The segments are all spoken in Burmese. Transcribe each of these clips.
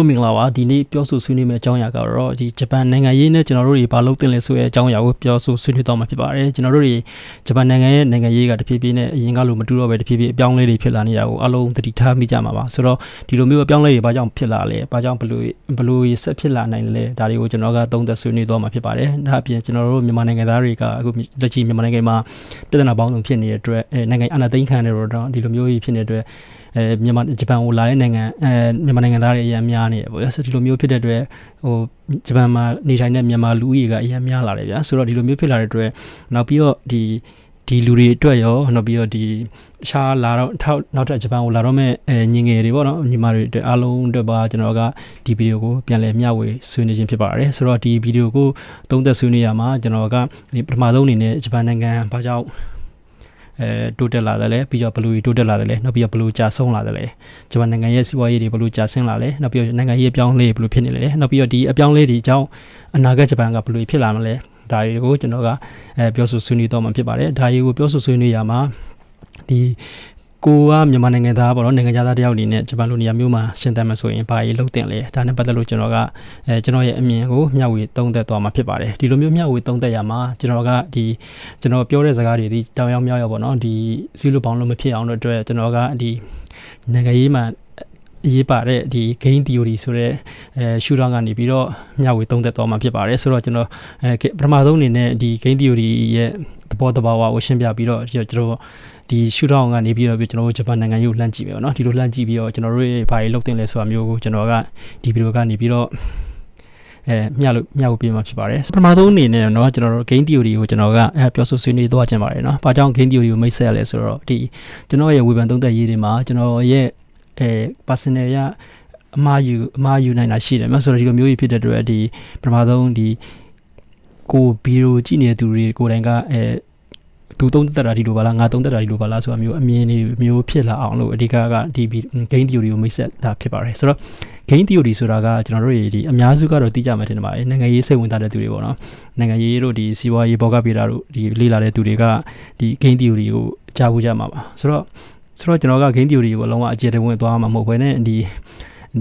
မင်္ဂလာပါဒီနေ့ပြောဆိုဆွေးနွေးမယ့်အကြောင်းအရာကတော့ဒီဂျပန်နိုင်ငံရေးနဲ့ကျွန်တော်တို့တွေဘာလုပ်တင်လဲဆိုတဲ့အကြောင်းအရာကိုပြောဆိုဆွေးနွေးတော့မှာဖြစ်ပါတယ်ကျွန်တော်တို့တွေဂျပန်နိုင်ငံရဲ့နိုင်ငံရေးကတဖြည်းဖြည်းနဲ့အရင်ကလိုမတူတော့ပဲတဖြည်းဖြည်းအပြောင်းလဲတွေဖြစ်လာနေတာကိုအလုံးသတိထားမိကြမှာပါဆိုတော့ဒီလိုမျိုးအပြောင်းလဲတွေဘာကြောင့်ဖြစ်လာလဲဘာကြောင့်ဘလို့ဆက်ဖြစ်လာနိုင်လဲဒါတွေကိုကျွန်တော်ကသုံးသပ်ဆွေးနွေးတော့မှာဖြစ်ပါတယ်ဒါအပြင်ကျွန်တော်တို့မြန်မာနိုင်ငံသားတွေကအခုလက်ရှိမြန်မာနိုင်ငံမှာပြည်ထနာပေါင်းစုံဖြစ်နေတဲ့အတွက်နိုင်ငံအာဏာသိမ်းခံရတဲ့တော့ဒီလိုမျိုးကြီးဖြစ်နေတဲ့အတွက်မြန်မာဂျပန်ကိုလာတဲ့နိုင်ငံမြန်မာနိုင်ငံသားတွေအများများနေတယ်ပေါ့ဗျာဆိုဒီလိုမျိုးဖြစ်တဲ့အတွက်ဟိုဂျပန်မှာနေထိုင်တဲ့မြန်မာလူဦးရေကအများများလာတယ်ဗျာဆိုတော့ဒီလိုမျိုးဖြစ်လာတဲ့အတွက်နောက်ပြီးတော့ဒီလူတွေအတွက်ရောနောက်ပြီးတော့ဒီရှားလာတော့နောက်ထပ်ဂျပန်ကိုလာတော့မဲ့ညီငယ်တွေပေါ့နော်ညီမတွေအတွက်အားလုံးအတွက်ပါကျွန်တော်ကဒီဗီဒီယိုကိုပြန်လည်မျှဝေဆွေးနွေးခြင်းဖြစ်ပါတယ်ဆိုတော့ဒီဗီဒီယိုကိုသုံးသပ်ဆွေးနွေးရမှာကျွန်တော်ကဒီပထမဆုံးအနေနဲ့ဂျပန်နိုင်ငံဘာကြောင့်တိုးတက်လာတယ်လဲပြီးတော့ဘလူးတိုးတက်လာတယ်လဲနောက်ပြီးတော့ဘလူးကြာဆုံးလာတယ်လဲဂျပန်နိုင်ငံရဲ့စီးပွားရေးတွေဘလူးကြာဆင်းလာလဲနောက်ပြီးတော့နိုင်ငံရေးအပြောင်းလဲဘလူးဖြစ်နေလဲနောက်ပြီးတော့ဒီအပြောင်းလဲတွေအကြောင်းအနာဂတ်ဂျပန်ကဘလူးဖြစ်လာမလဲဒါတွေကိုကျွန်တော်ကပြောဆိုဆွေးနွေးတော့မှာဖြစ်ပါတယ်ဒါတွေကိုပြောဆိုဆွေးနွေးရမှာဒီကိုကမြန်မာနိုင်ငံသားပေါ့နော်နိုင်ငံသားတယောက်အနေနဲ့ဂျပန်လူနေရာမျိုးမှာရှင်းသတ်မှဆိုရင်ဘာကြီးလုပ်တင်လဲဒါနဲ့ပတ်သက်လို့ကျွန်တော်ကကျွန်တော်ရဲ့အမြင်ကိုမျှဝေသုံးသပ်သွားမှာဖြစ်ပါတယ်ဒီလိုမျိုးမျှဝေသုံးသပ်ရမှာကျွန်တော်ကဒီကျွန်တော်ပြောတဲ့စကားတွေဒီတောင်ရောက်မြောက်ရောက်ပေါ့နော်ဒီစီးလို့ပေါင်းလို့မဖြစ်အောင်လို့အတွက်ကျွန်တော်ကဒီနိုင်ငံရေးမှာရေးပါတဲ့ဒီ gain theory ဆိုတဲ့ရှုထောင့်ကနေပြီးတော့မျှဝေသုံးသပ်သွားမှာဖြစ်ပါတယ်ဆိုတော့ကျွန်တော်ပထမဆုံးအနေနဲ့ဒီ gain theory ရဲ့သဘောတဘာဝကိုရှင်းပြပြီးတော့ကျွန်တော်ဒီရှုထောင့်ကနေပြီးတော့ကျွန်တော်တို့ဂျပန်နိုင်ငံရေးကိုလှမ်းကြည့်မယ်ပေါ့နော်ဒီလိုလှမ်းကြည့်ပြီးတော့ကျွန်တော်တို့ဘာတွေလုပ်တင်လဲဆိုတာမျိုးကိုကျွန်တော်ကဒီဗီဒီယိုကနေပြီးတော့မျှဝေပေးမှာဖြစ်ပါတယ်ပထမဆုံးအနေနဲ့เนาะကျွန်တော်တို့ gain theory ကိုကျွန်တော်ကပြောဆိုဆွေးနွေးသွားခြင်းပါတယ်เนาะဘာကြောင့် gain theory ကိုမိတ်ဆက်ရလဲဆိုတော့ဒီကျွန်တော်ရဲ့ဝေဖန်သုံးသပ်ရေးတွေမှာကျွန်တော်ရဲ့personal ရအမှားယူနိုင်တာရှိတယ်มั้ยဆိုတော့ဒီလိုမျိုးကြီးဖြစ်တဲ့အတွက်ဒီပထမဆုံးဒီကိုဗီဒီယိုကြည့်နေတဲ့သူတွေကိုယ်တိုင်ကသူသုံးသက်တာဒီလိုပါလားငါသုံးသက်တာဒီလိုပါလားဆိုတာမျိုးအမြင်တွေမျိုးဖြစ်လာအောင်လို့အဓိကကဒီ gain theory ကိုမိတ်ဆက်တာဖြစ်ပါတယ်ဆိုတော့ gain theory ဆိုတာကကျွန်တော်တို့ဒီအများစုကတော့သိကြမှာထင်တယ်ပါနိုင်ငံရေးစိတ်ဝင်စားတဲ့သူတွေပေါ့နော်နိုင်ငံရေးတို့ဒီစီးပွားရေးဘောကပေတာတို့ဒီလေ့လာတဲ့သူတွေကဒီ gain theory ကိုကြားဖို့ကြမှာပါဆိုတော့ကျွန်တော်က gain theory ကိုလုံးဝအကျေတဝင်သွားမှာမဟုတ်ဘဲနဲ့ဒ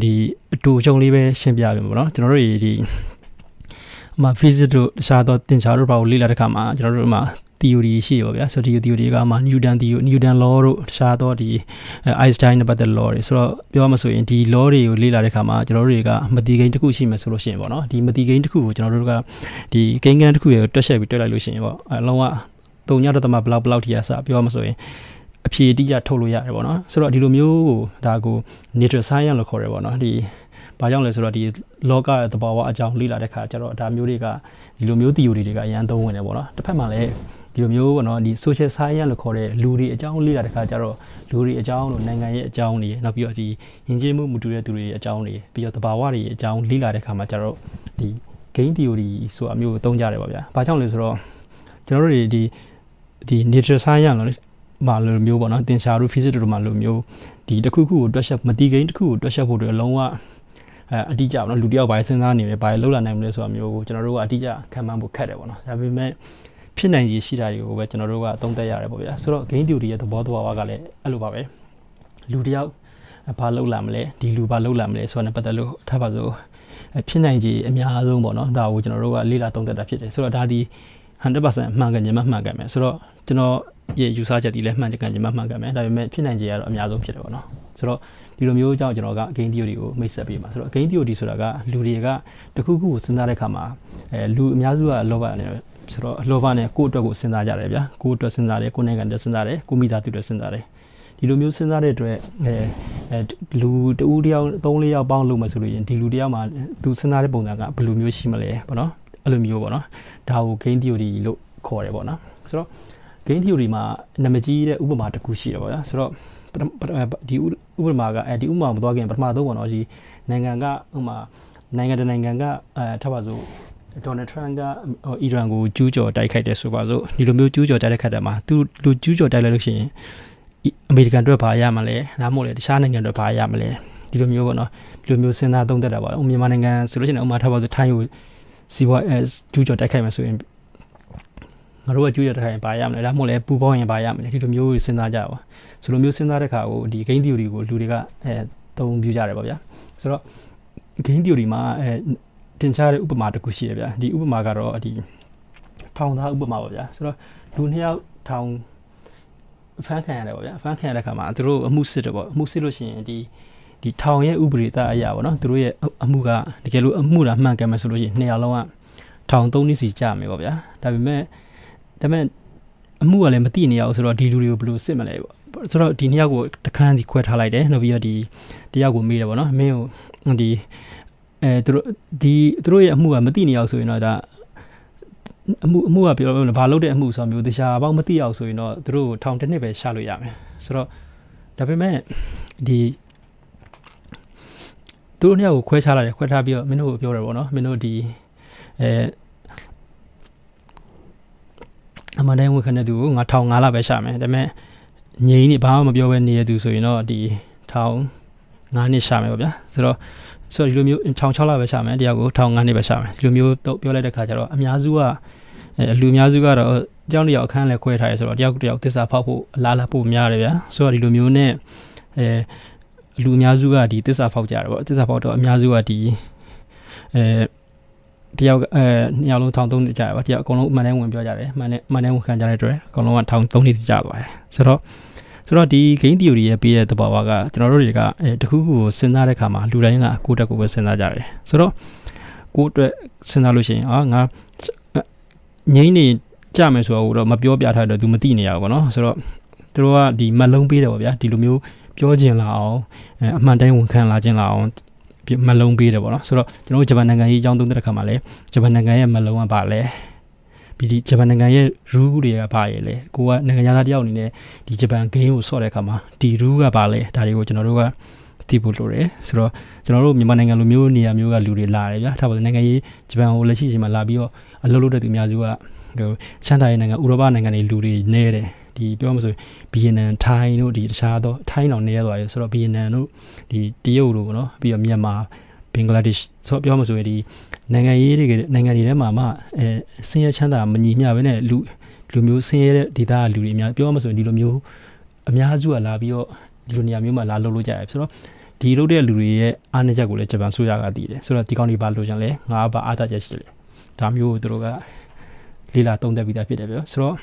ီအတူအချုံလေးပဲရှင်းပြပြမှာပေါ့နော်ကျွန်တော်တို့ဒီphysics တို့တခြားသောသင်္ချာတို့ဘာကိုလေ့လာတဲ့အခါမှာကျွန်တော်တို့မှာ theory ရှိရောဗျာဆိုတော့ဒီ theory ကမှ Newton law တို့တခြားသောဒီ Einstein နဲ့ပတ်သက် law တွေဆိုတော့ပြောမှဆိုရင်ဒီ law တွေကိုလေ့လာတဲ့အခါမှာကျွန်တော်တို့တွေကမတိကိန်းတစ်ခုရှိမှဆိုလို့ရှိရင်ပေါ့နော်ဒီမတိကိန်းတစ်ခုကိုကျွန်တော်တို့ကဒီကိန်းကန်းတစ်ခုကိုတွက်ချက်ပြီးတွက်လိုက်လို့ရှိရင်ပေါ့အလုံးဝ3.3ဘလောက်ထိရစပြောမှဆိုရင်အဖြေအတိအကျထုတ်လို့ရတယ်ပေါ့နော်ဆိုတော့ဒီလိုမျိုးကိုဒါကို natural science လို့ခေါ်တယ်ပေါ့နော်ဒီဘာကြောင့်လဲဆိုတော့ဒီလောကရဲ့သဘာဝအကြောင်းလေ့လာတဲ့ခါကျတော့ဒါမျိုးတွေကဒီလိုမျိုး theory တွေကအရန်သုံးဝင်တယ်ပေါ့နော်တစ်ဖက်မှာလည်းဒီလိုမျိုးပေါ့နော်ဒီ social science လို့ခေါ်တဲ့လူတွေအကြောင်းလေ့လာတဲ့ခါကျတော့လူတွေအကြောင်းလို့နိုင်ငံရဲ့အကြောင်းတွေနောက်ပြီးတော့ဒီယဉ်ကျေးမှုမတူတဲ့သူတွေအကြောင်းတွေပြီးတော့သဘာဝတွေအကြောင်းလေ့လာတဲ့ခါမှာကျတော့ဒီ gain theory ဆိုတာမျိုးကိုသုံးကြတယ်ပေါ့ဗျာဘာကြောင့်လဲဆိုတော့ကျွန်တော်တို့ဒီ natural science လို့မှာလိုမျိုးပေါ့နော်သင်္ချာတို့ physics တို့မှာလိုမျိုးဒီတစ်ခုခုကိုတွက်ချက်မတိကိန်းတစ်ခုကိုတွက်ချက်ဖို့တွေအလုံးဝအတိအကျပေါ့နော်လူတယောက်ဘာစဉ်းစားနေလဲဘာလှုပ်လာနိုင်မလဲဆိုတာမျိုးကိုကျွန်တော်တို့ကအတိအကျခံမှန်းဖို့ခက်တယ်ပေါ့နော်ဒါပေမဲ့ဖြစ်နိုင်ခြေရှိတာတွေကိုပဲကျွန်တော်တို့ကသုံးသပ်ရတယ်ပေါ့ဗျာဆိုတော့ gain theory ရဲ့သဘောတရားကလည်းအဲ့လိုပါပဲလူတယောက်ဘာလှုပ်လာမလဲဒီလူဘာလှုပ်လာမလဲဆိုတာနဲ့ပတ်သက်လို့ထားပါစို့ဖြစ်နိုင်ခြေအများဆုံးပေါ့နော်ဒါကိုကျွန်တော်တို့ကလေ့လာသုံးသပ်တာဖြစ်တယ်ဆိုတော့ဒါဒီ 100% မှန်ကန်ခြင်းမှန်ကန်မယ်ဆိုတော့ကျွန်တော်ရဲ့ယူဆချက်ဒီလည်းမှန်ကန်ခြင်းမှန်ကန်မယ်ဒါပေမဲ့ဖြစ်နိုင်ခြေကတော့အများဆုံးဖြစ်တယ်ပေါ့နော်ဆိုတော့ဒီလိုမျိုးကြောင့်ကျွန်တော်က gain theory ကိုမိတ်ဆက်ပေးမှာဆိုတော့ gain theory ဆိုတာကလူတွေကတခုခုကိုစဉ်းစားတဲ့အခါမှာလူအများစုကလောဘနဲ့ဆိုတော့လောဘနဲ့ကိုယ့်အတွက်ကိုစဉ်းစားကြတယ်ဗျာကိုယ့်အတွက်စဉ်းစားတယ်ကိုယ့်နိုင်ငံအတွက်စဉ်းစားတယ်ကိုမိသားစုအတွက်စဉ်းစားတယ်ဒီလိုမျိုးစဉ်းစားတဲ့အတွက်လူတဦးတယောက်3-4ယောက်ပေါင်းလုပ်မှဆိုလို့ရင်ဒီလူတယောက်မှာသူစဉ်းစားတဲ့ပုံစံကဘယ်လိုမျိုးရှိမလဲပေါ့နော်အဲ့လိုမျိုးပေါ့နော်ဒါကို gain theory လို့ခေါ်တယ်ပေါ့နော်ဆိုတော့ gain theory မှာနာမည်ကြီးတဲ့ဥပမာတစ်ခုရှိတယ်ပေါ့ဗျာဆိုတော့ဒီဥပမာကဒီဥပမာမသွားခင်ပထမဆုံးပေါ့နော်ဒီနိုင်ငံကဥပမာနိုင်ငံတစ်နိုင်ငံကထပ်ပါစို့ဒေါ်နယ်ထရန့်ကအီရန်ကိုကျူးကျော်တိုက်ခိုက်တယ်ဆိုပါစို့ဒီလိုမျိုးကျူးကျော်တိုက်ခိုက်တဲ့မှာသူလူကျူးကျော်တိုက်လိုက်လို့ရှိရင်အမေရိကန်အတွက်ဘာရမလဲဒါမှမဟုတ်လေတခြားနိုင်ငံအတွက်ဘာရမလဲဒီလိုမျိုးပေါ့နော်ဒီလိုမျိုးစဉ်းစားသုံးသပ်တာပါမြန်မာနိုင်ငံဆိုလို့ရှိရင်ဥပမာထပ်ပါစို့ထိုင်းကိုစီးပွားကျူးကျော်တိုက်ခိုက်မယ်ဆိုရင်ငါတို့ကကျူးကျော်တိုက်ခိုက်ရင်ဘာရမလဲဒါမှမဟုတ်လေပူပေါင်းရင်ဘာရမလဲဒီလိုမျိုးစဉ်းစားကြပါဆိုလိုမျိုးစဉ်းစားတဲ့ခါကိုဒီ gain theory ကိုလူတွေကသုံးပြကြတယ်ပေါ့ဗျာဆိုတော့ game theory မှာတင်ချတဲ့ဥပမာတစ်ခုရှိရဗျာဒီဥပမာကတော့ဒီထောင်သားဥပမာပါဗျာဆိုတော့လူနှစ်ယောက်ထောင်ဖန်ခံရတယ်ပေါ့ဗျာဖန်ခံရတဲ့ခါမှာသူတို့အမှုစစ်တယ်ပေါ့အမှုစစ်လို့ရှိရင်ဒီထောင်ရဲ့ဥပဒေသားအရာပေါ့နော်သူတို့ရဲ့အမှုကတကယ်လို့အမှုတာမှန်ကန်မယ်ဆိုလို့ရှိရင်နှစ်ယောက်လုံးကထောင်3နှစ်စီကြာမယ်ပေါ့ဗျာဒါပေမဲ့အမှုကလည်းမတိနေရအောင်ဆိုတော့ဒီလူတွေကိုဘယ်လိုစစ်မလဲပေါ့ဆိုတော့ဒီနှစ်ယောက်ကိုတခန်းစီခွဲထားလိုက်တယ်နောက်ပြီးတော့ဒီတယောက်ကိုမေးတယ်ပေါ့နော်မင်းကိုသူတို့ရဲ့အမှုကမတိနေအောင်ဆိုရင်တော့ဒါအမှုကပြောလို့ဘာလုပ်တဲ့အမှုဆိုမျိုးတခြားဘောက်မတိအောင်ဆိုရင်တော့သူတို့ထောင်တစ်နှစ်ပဲရှာလို့ရမယ်ဆိုတော့ဒါပေမဲ့ဒီသူတို့နှစ်ယောက်ကိုခွဲထားလိုက်တယ်ခွဲထားပြီးတော့မင်းတို့ကိုပြောတယ်ပေါ့နော်မင်းတို့ဒီအမှန်တမ်းဝန်ခံတဲ့သူကိုငါထောင်9လပဲရှာမယ်ဒါပေမဲ့ငြိမ်းနေဘာမှမပြောဘဲနေတဲ့သူဆိုရင်တော့ဒီထောင်9နှစ်ရှာမယ်ပေါ့ဗျာဆိုတော့ဒီလိုမျိုးထောင်6လပဲရှာမယ်တရားကိုထောင်9နှစ်ပဲရှာမယ်ဒီလိုမျိုးပြောလိုက်တဲ့ခါကျတော့အများစုကလူအများစုကတော့တယောက်တစ်ယောက်အခန်းလဲခွဲထားရဲဆိုတော့တယောက်တစ်ယောက်သစ္စာဖောက်ဖို့အလားလားပို့များတယ်ဗျာဆိုတော့ဒီလိုမျိုးနဲ့လူအများစုကဒီသစ္စာဖောက်ကြတယ်ပေါ့သစ္စာဖောက်တော့အများစုကဒီတယောက်နှစ်ယောက်လုံးထောင်3နှစ်ကြာပါတယောက်အကုန်လုံးအမှန်တမ်းဝင်ပြောကြတယ်မှန်တမ်းဝင်ခံကြတဲ့အတွက်အကုန်လုံးကထောင်3နှစ်ကြာသွားတယ်ဆိုတော့ဒီ game theory ရဲ့ပေးတဲ့သဘောကကျွန်တော်တို့တွေကတခုခုကိုစဉ်းစားတဲ့အခါမှာလူတိုင်းကကိုယ့်တက်ကိုပဲစဉ်းစားကြတယ်ဆိုတော့ကိုယ့်အတွက်စဉ်းစားလို့ရှိရင်ငါငိမ့်နေကြမယ်ဆိုတော့မပြောပြထားတော့ तू မသိနေရဘူးပေါ့နော်ဆိုတော့သူတို့ကဒီမလုံးပေးတယ်ပေါ့ဗျာဒီလိုမျိုးပြောခြင်းလာအောင်အမှန်တိုင်းဝန်ခံလာခြင်းလာအောင်မလုံးပေးတယ်ပေါ့နော်ဆိုတော့ကျွန်တော်ဂျပန်နိုင်ငံရေးအကြောင်းသုံးတဲ့အခါမှာလည်းဂျပန်နိုင်ငံရဲ့မလုံးကပါလဲဒီဂျပန်နိုင်ငံရဲ့ rule တွေကပါရလေကိုကနိုင်ငံသားတယောက်အနေနဲ့ဒီဂျပန် game ကိုဆော့တဲ့အခါမှာဒီ rule ကပါလဲဒါတွေကိုကျွန်တော်တို့ကသိဖို့လိုတယ်ဆိုတော့ကျွန်တော်တို့မြန်မာနိုင်ငံလိုမျိုးနေရာမျိုးကလူတွေလာတယ်ဗျာထားပါနိုင်ငံရေးဂျပန်ကိုလက်ရှိချိန်မှာလာပြီးတော့အလုပ်လုပ်တဲ့သူအများစုကချမ်းသာရေးနိုင်ငံဥရောပနိုင်ငံတွေလူတွေနေတယ်ဒီပြောမှဆိုဗီယက်နမ်ထိုင်းတို့ဒီတခြားသောထိုင်းတော်နေရသွားရဆိုတော့ဗီယက်နမ်တို့ဒီတရုတ်တို့ပေါ့နော်ပြီးတော့မြန်မာဘင်္ဂလားဒေ့ရှ်ဆိုပြောမှဆိုရင်ဒီနိုင်ငံရေးတွေနိုင်ငံတွေထဲမှာမှဆင်းရဲချမ်းသာမညီမျှပဲနဲ့လူမျိုးဆင်းရဲတဲ့ဒေသကလူတွေအများပြောမှဆိုရင်ဒီလိုမျိုးအများစုကလာပြီးတော့ဒီလိုနေရာမျိုးမှာလာလုပ်လို့ကြရတယ်ဆိုတော့ဒီလုပ်တဲ့လူတွေရဲ့အားနည်းချက်ကိုလည်းဂျပန်ဆိုရကသိတယ်ဆိုတော့ဒီကောင်တွေဘာလုပ်ကြလဲငါဘာအားသာချက်ရှိလဲဒါမျိုးကိုသူတို့ကလေးလာသုံးသပ်ပြီးသားဖြစ်တယ်ပြောဆိုတော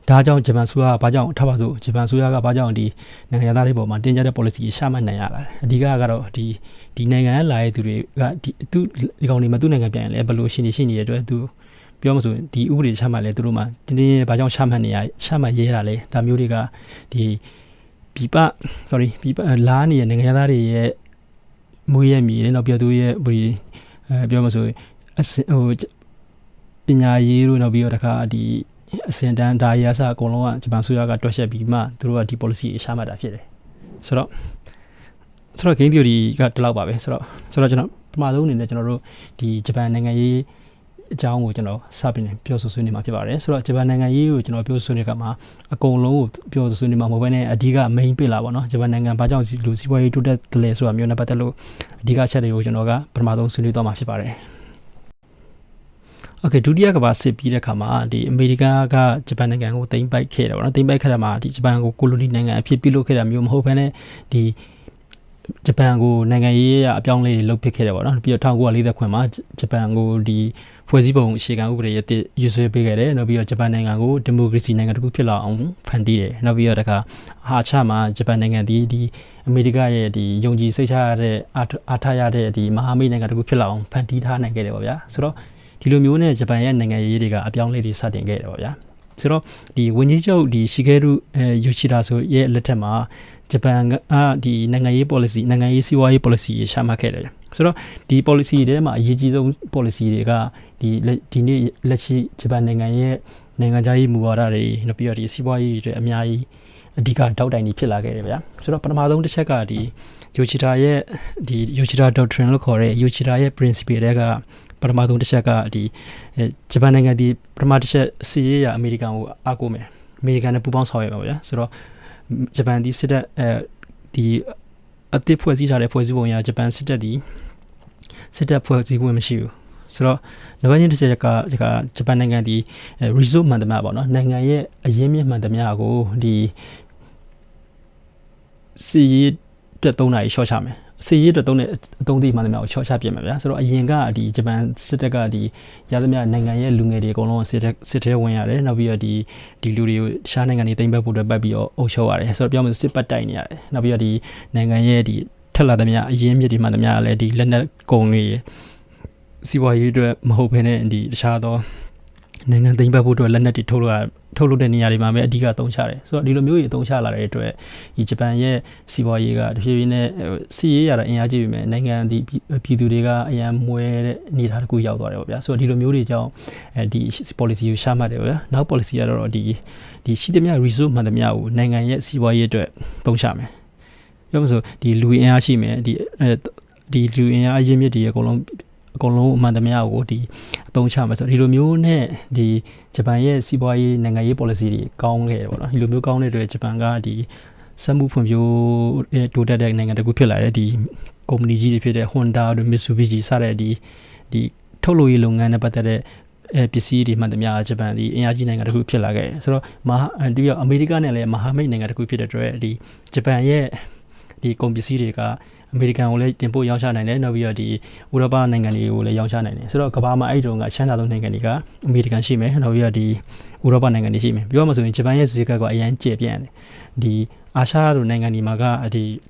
့ဒါကြောင့်ဂျပန်ဆိုရကဘာကြောင့်ထားပါစို့ဂျပန်ဆိုရကဘာကြောင့်ဒီနိုင်ငံသားတွေပေါ်မှာတင်ကြတဲ့ policy ရှာမှတ်နိုင်ရလာတယ်အဓိကကတော့ဒီနိုင်ငံကလာတဲ့သူတွေကဒီကောင်တွေမသူ့နိုင်ငံပြန်ရင်လည်းဘယ်လိုရှိနေရတဲ့အတွက်သူပြောမှဆိုရင်ဒီဥပဒေချမှတ်လဲသူတို့မှတင်းဘာကြောင့်ရှာမှတ်ရဲတာလဲဒါမျိုးတွေကဒီပြပလာနေတဲ့နိုင်ငံသားတွေရဲ့မွေးရမြေနဲ့တော့ပြောသူရဲ့ပြောမှဆိုရင်ပညာရေးတို့နောက်ပြီးတော့တခါဒီအစင်တန်းဒါရီယာစအကုန်လုံးကဂျပန်ဆိုရကတွက်ချက်ပြီးမှသူတို့ကဒီ policy အရှာမှတ်တာဖြစ်တယ်ဆိုတော့ game theory ကဒီလောက်ပါပဲဆိုတော့ကျွန်တော်ပထမဆုံးအနေနဲ့ကျွန်တော်တို့ဒီဂျပန်နိုင်ငံရေးအကြောင်းကိုကျွန်တော်စပြီးပြောဆိုဆွေးနွေးမှာဖြစ်ပါတယ်ဆိုတော့ဂျပန်နိုင်ငံရေးကိုကျွန်တော်ပြောဆွေးနွေးကမှာအကုန်လုံးကိုပြောဆိုဆွေးနွေးမှာမဟုတ်ဘဲနဲ့အဓိက main ပြလာပါတော့ဂျပန်နိုင်ငံဘာကြောင့်လူစီးပွားရေးတိုးတက်တယ်လဲဆိုတာမျိုးနဲ့ပတ်သက်လို့အဓိကချက်တွေကိုကျွန်တော်ကပထမဆုံးဆွေးနွေးသွားမှာဖြစ်ပါတယ်Okay ဒုတိယကမ္ဘာစစ်ပြီးတဲ့ခါမှာဒီအမေရိကန်ကဂျပန်နိုင်ငံကိုသိမ်းပိုက်ခဲ့တယ်ပေါ့နော်သိမ်းပိုက်ခဲ့တဲ့မှာဒီဂျပန်ကိုကိုလိုနီနိုင်ငံအဖြစ်ပြုလုပ်ခဲ့တာမျိုးမဟုတ်ဘဲနဲ့ဒီဂျပန်ကိုနိုင်ငံရေးအပြောင်းလဲလုပ်ဖြစ်ခဲ့တယ်ပေါ့နော်ပြီးတော့1940ခွင်မှာဂျပန်ကိုဒီဖွဲ့စည်းပုံအခြေခံဥပဒေရဲ့ရေးဆွဲပေးခဲ့တယ်နောက်ပြီးတော့ဂျပန်နိုင်ငံကိုဒီမိုကရေစီနိုင်ငံတစ်ခုဖြစ်လာအောင်ဖန်တီးတယ်နောက်ပြီးတော့တခါအာချမှာဂျပန်နိုင်ငံဒီအမေရိကရဲ့ဒီယုံကြည်စိတ်ချရတဲ့အားထားရတဲ့ဒီမဟာမိတ်နိုင်ငံတစ်ခုဖြစ်လာအောင်ဖန်တီးထားနိုင်ခဲ့တယ်ပေါ့ဗျာဆိုတော့ဒီလိုမျိုးနဲ့ဂျပန်ရဲ့နိုင်ငံရေးတွေကအပြောင်းလဲတွေစတင်ခဲ့တယ်ပေါ့ဗျာဆိုတော့ဒီဝန်ကြီးချုပ်ဒီရှီဂဲရုယိုချီဒါဆိုရဲ့လက်ထက်မှာဂျပန်ကဒီနိုင်ငံရေး policy နိုင်ငံရေးစီးပွားရေး policy ရရှာမှတ်ခဲ့တယ်ဆိုတော့ဒီ policy တွေမှာအရေးကြီးဆုံး policy တွေကဒီနေ့လက်ရှိဂျပန်နိုင်ငံရဲ့နိုင်ငံခြားရေးမူဝါဒတွေနောက်ပြီးတော့ဒီစီးပွားရေးတွေအများကြီးအဓိကတောက်တိုင်ကြီးဖြစ်လာခဲ့တယ်ဗျာဆိုတော့ပထမဆုံးတစ်ချက်ကဒီယိုချီဒါရဲ့ဒီယိုချီဒါ doctrine လို့ခေါ်တဲ့ယိုချီဒါရဲ့ principle တွေကပထမဆုံးတစ်ချက်ကဒီဂျပန်နိုင်ငံဒီပထမတစ်ချက်စီးရေးရအမေရိကန်ကိုအားကိုးမယ်အမေရိကန်နဲ့ပူးပေါင်းဆောင်ရွက်ပါဗျာဆိုတော့ဂျပန်ဒီစစ်တပ်ဒီအသစ်ဖွဲ့စည်းထားတဲ့ဖွဲ့စည်းပုံအရဂျပန်စစ်တပ်ဖွဲ့စည်းပုံမရှိဘူးဆိုတော့နောက်ပိုင်းတစ်ချက်ကဂျပန်နိုင်ငံဒီ resource မှန်သမျှပေါ့နော်နိုင်ငံရဲ့အရင်းမြစ်မှန်သမျှကိုဒီစီးရေးတက်3နာရီရှော့ချမယ် စီရေးတော့တုံးတဲ့အတုံးသေးမှလည်းချော့ချပြစ်မှာဗျာဆိုတော့အရင်ကဒီဂျပန်စစ်တပ်ကဒီရသမျှနိုင်ငံရဲ့လူငယ်တွေအကုန်လုံးစစ်ထဲဝင်ရတယ်နောက်ပြီးတော့ဒီလူတွေကိုရှားနိုင်ငံတွေတိမ့်ပတ်ဖို့အတွက်ပတ်ပြီးတော့အုပ်ချုပ်ရတယ်ဆိုတော့ပြောမှစစ်ပတ်တိုက်နေရတယ်နောက်ပြီးတော့ဒီနိုင်ငံရဲ့ဒီထက်လာသမျှအရင်းမြစ်တွေမှသမျှလည်းဒီလက်နက်ကုန်တွေစီးပွားရေးအတွက်မဟုတ်ဘဲနဲ့ဒီတခြားသောနိုင်ငံသိမ်းပတ်ဖို့အတွက်လက်နက်တွေထုတ်လုပ်တဲ့နေရာတွေမှာပဲအဓိကသုံးချတယ်ဆိုတော့ဒီလိုမျိုးကြီးသုံးချလာတဲ့အတွက်ဒီဂျပန်ရဲ့စီးပွားရေးကတဖြည်းဖြည်းနဲ့စီးရေးရတာအင်အားကြီးပြီမဲ့နိုင်ငံဒီပြည်သူတွေကအရန်မွဲတဲ့အနေအထားတစ်ခုရောက်သွားတယ်ပေါ့ဗျာဆိုတော့ဒီလိုမျိုးတွေကြောင့်ဒီ policy ကိုရှာမှတ်တယ်ပေါ့ဗျာနောက် policy ကတော့ဒီရှိသမျှ resource မှန်သမျှကိုနိုင်ငံရဲ့စီးပွားရေးအတွက်သုံးချမယ်ပြောမှဆိုဒီလူအင်အားရှိမယ်ဒီလူအင်အားအရင်းမြစ်တွေအကုန်လုံးအမှန်တမျှကိုဒီအသုံးချမှာဆိုဒီလိုမျိုးနဲ့ဒီဂျပန်ရဲ့စီးပွားရေးနိုင်ငံရေး policy တွေကောင်းခဲ့တယ်ပေါ့နော်ဒီလိုမျိုးကောင်းတဲ့အတွက်ဂျပန်ကဒီစက်မှုဖွံ့ဖြိုးတိုးတက်တဲ့နိုင်ငံတစ်ခုဖြစ်လာတဲ့ဒီကုမ္ပဏီကြီးတွေဖြစ်တဲ့ Honda တို့ Mitsubishi စတဲ့ဒီထုတ်လုပ်ရေးလုပ်ငန်းနဲ့ပတ်သက်တဲ့ပစ္စည်းတွေမှန်သမျှဂျပန်ဒီအင်အားကြီးနိုင်ငံတစ်ခုဖြစ်လာခဲ့ဆိုတော့ဒီအမေရိကနဲ့လည်းမဟာမိတ်နိုင်ငံတစ်ခုဖြစ်တဲ့အတွက်ဒီဂျပန်ရဲ့ဒီကုန်ပစ္စည်းတွေကအမေရိကန်ကိုလည်းတင်ပို့ရောင်းချနိုင်တယ်နောက်ပြီးတော့ဒီဥရောပနိုင်ငံတွေကိုလည်းရောင်းချနိုင်တယ်ဆိုတော့ကမ္ဘာမှာအဲ့တုန်းကချမ်းသာဆုံးနိုင်ငံတွေကအမေရိကန်ရှိမယ်နောက်ပြီးတော့ဒီဥရောပနိုင်ငံတွေရှိမယ်ပြောမှဆိုရင်ဂျပန်ရဲ့ဈေးကွက်ကအရန်ကျယ်ပြန့်တယ်ဒီအာရှတို့နိုင်ငံတွေမှာကဒီ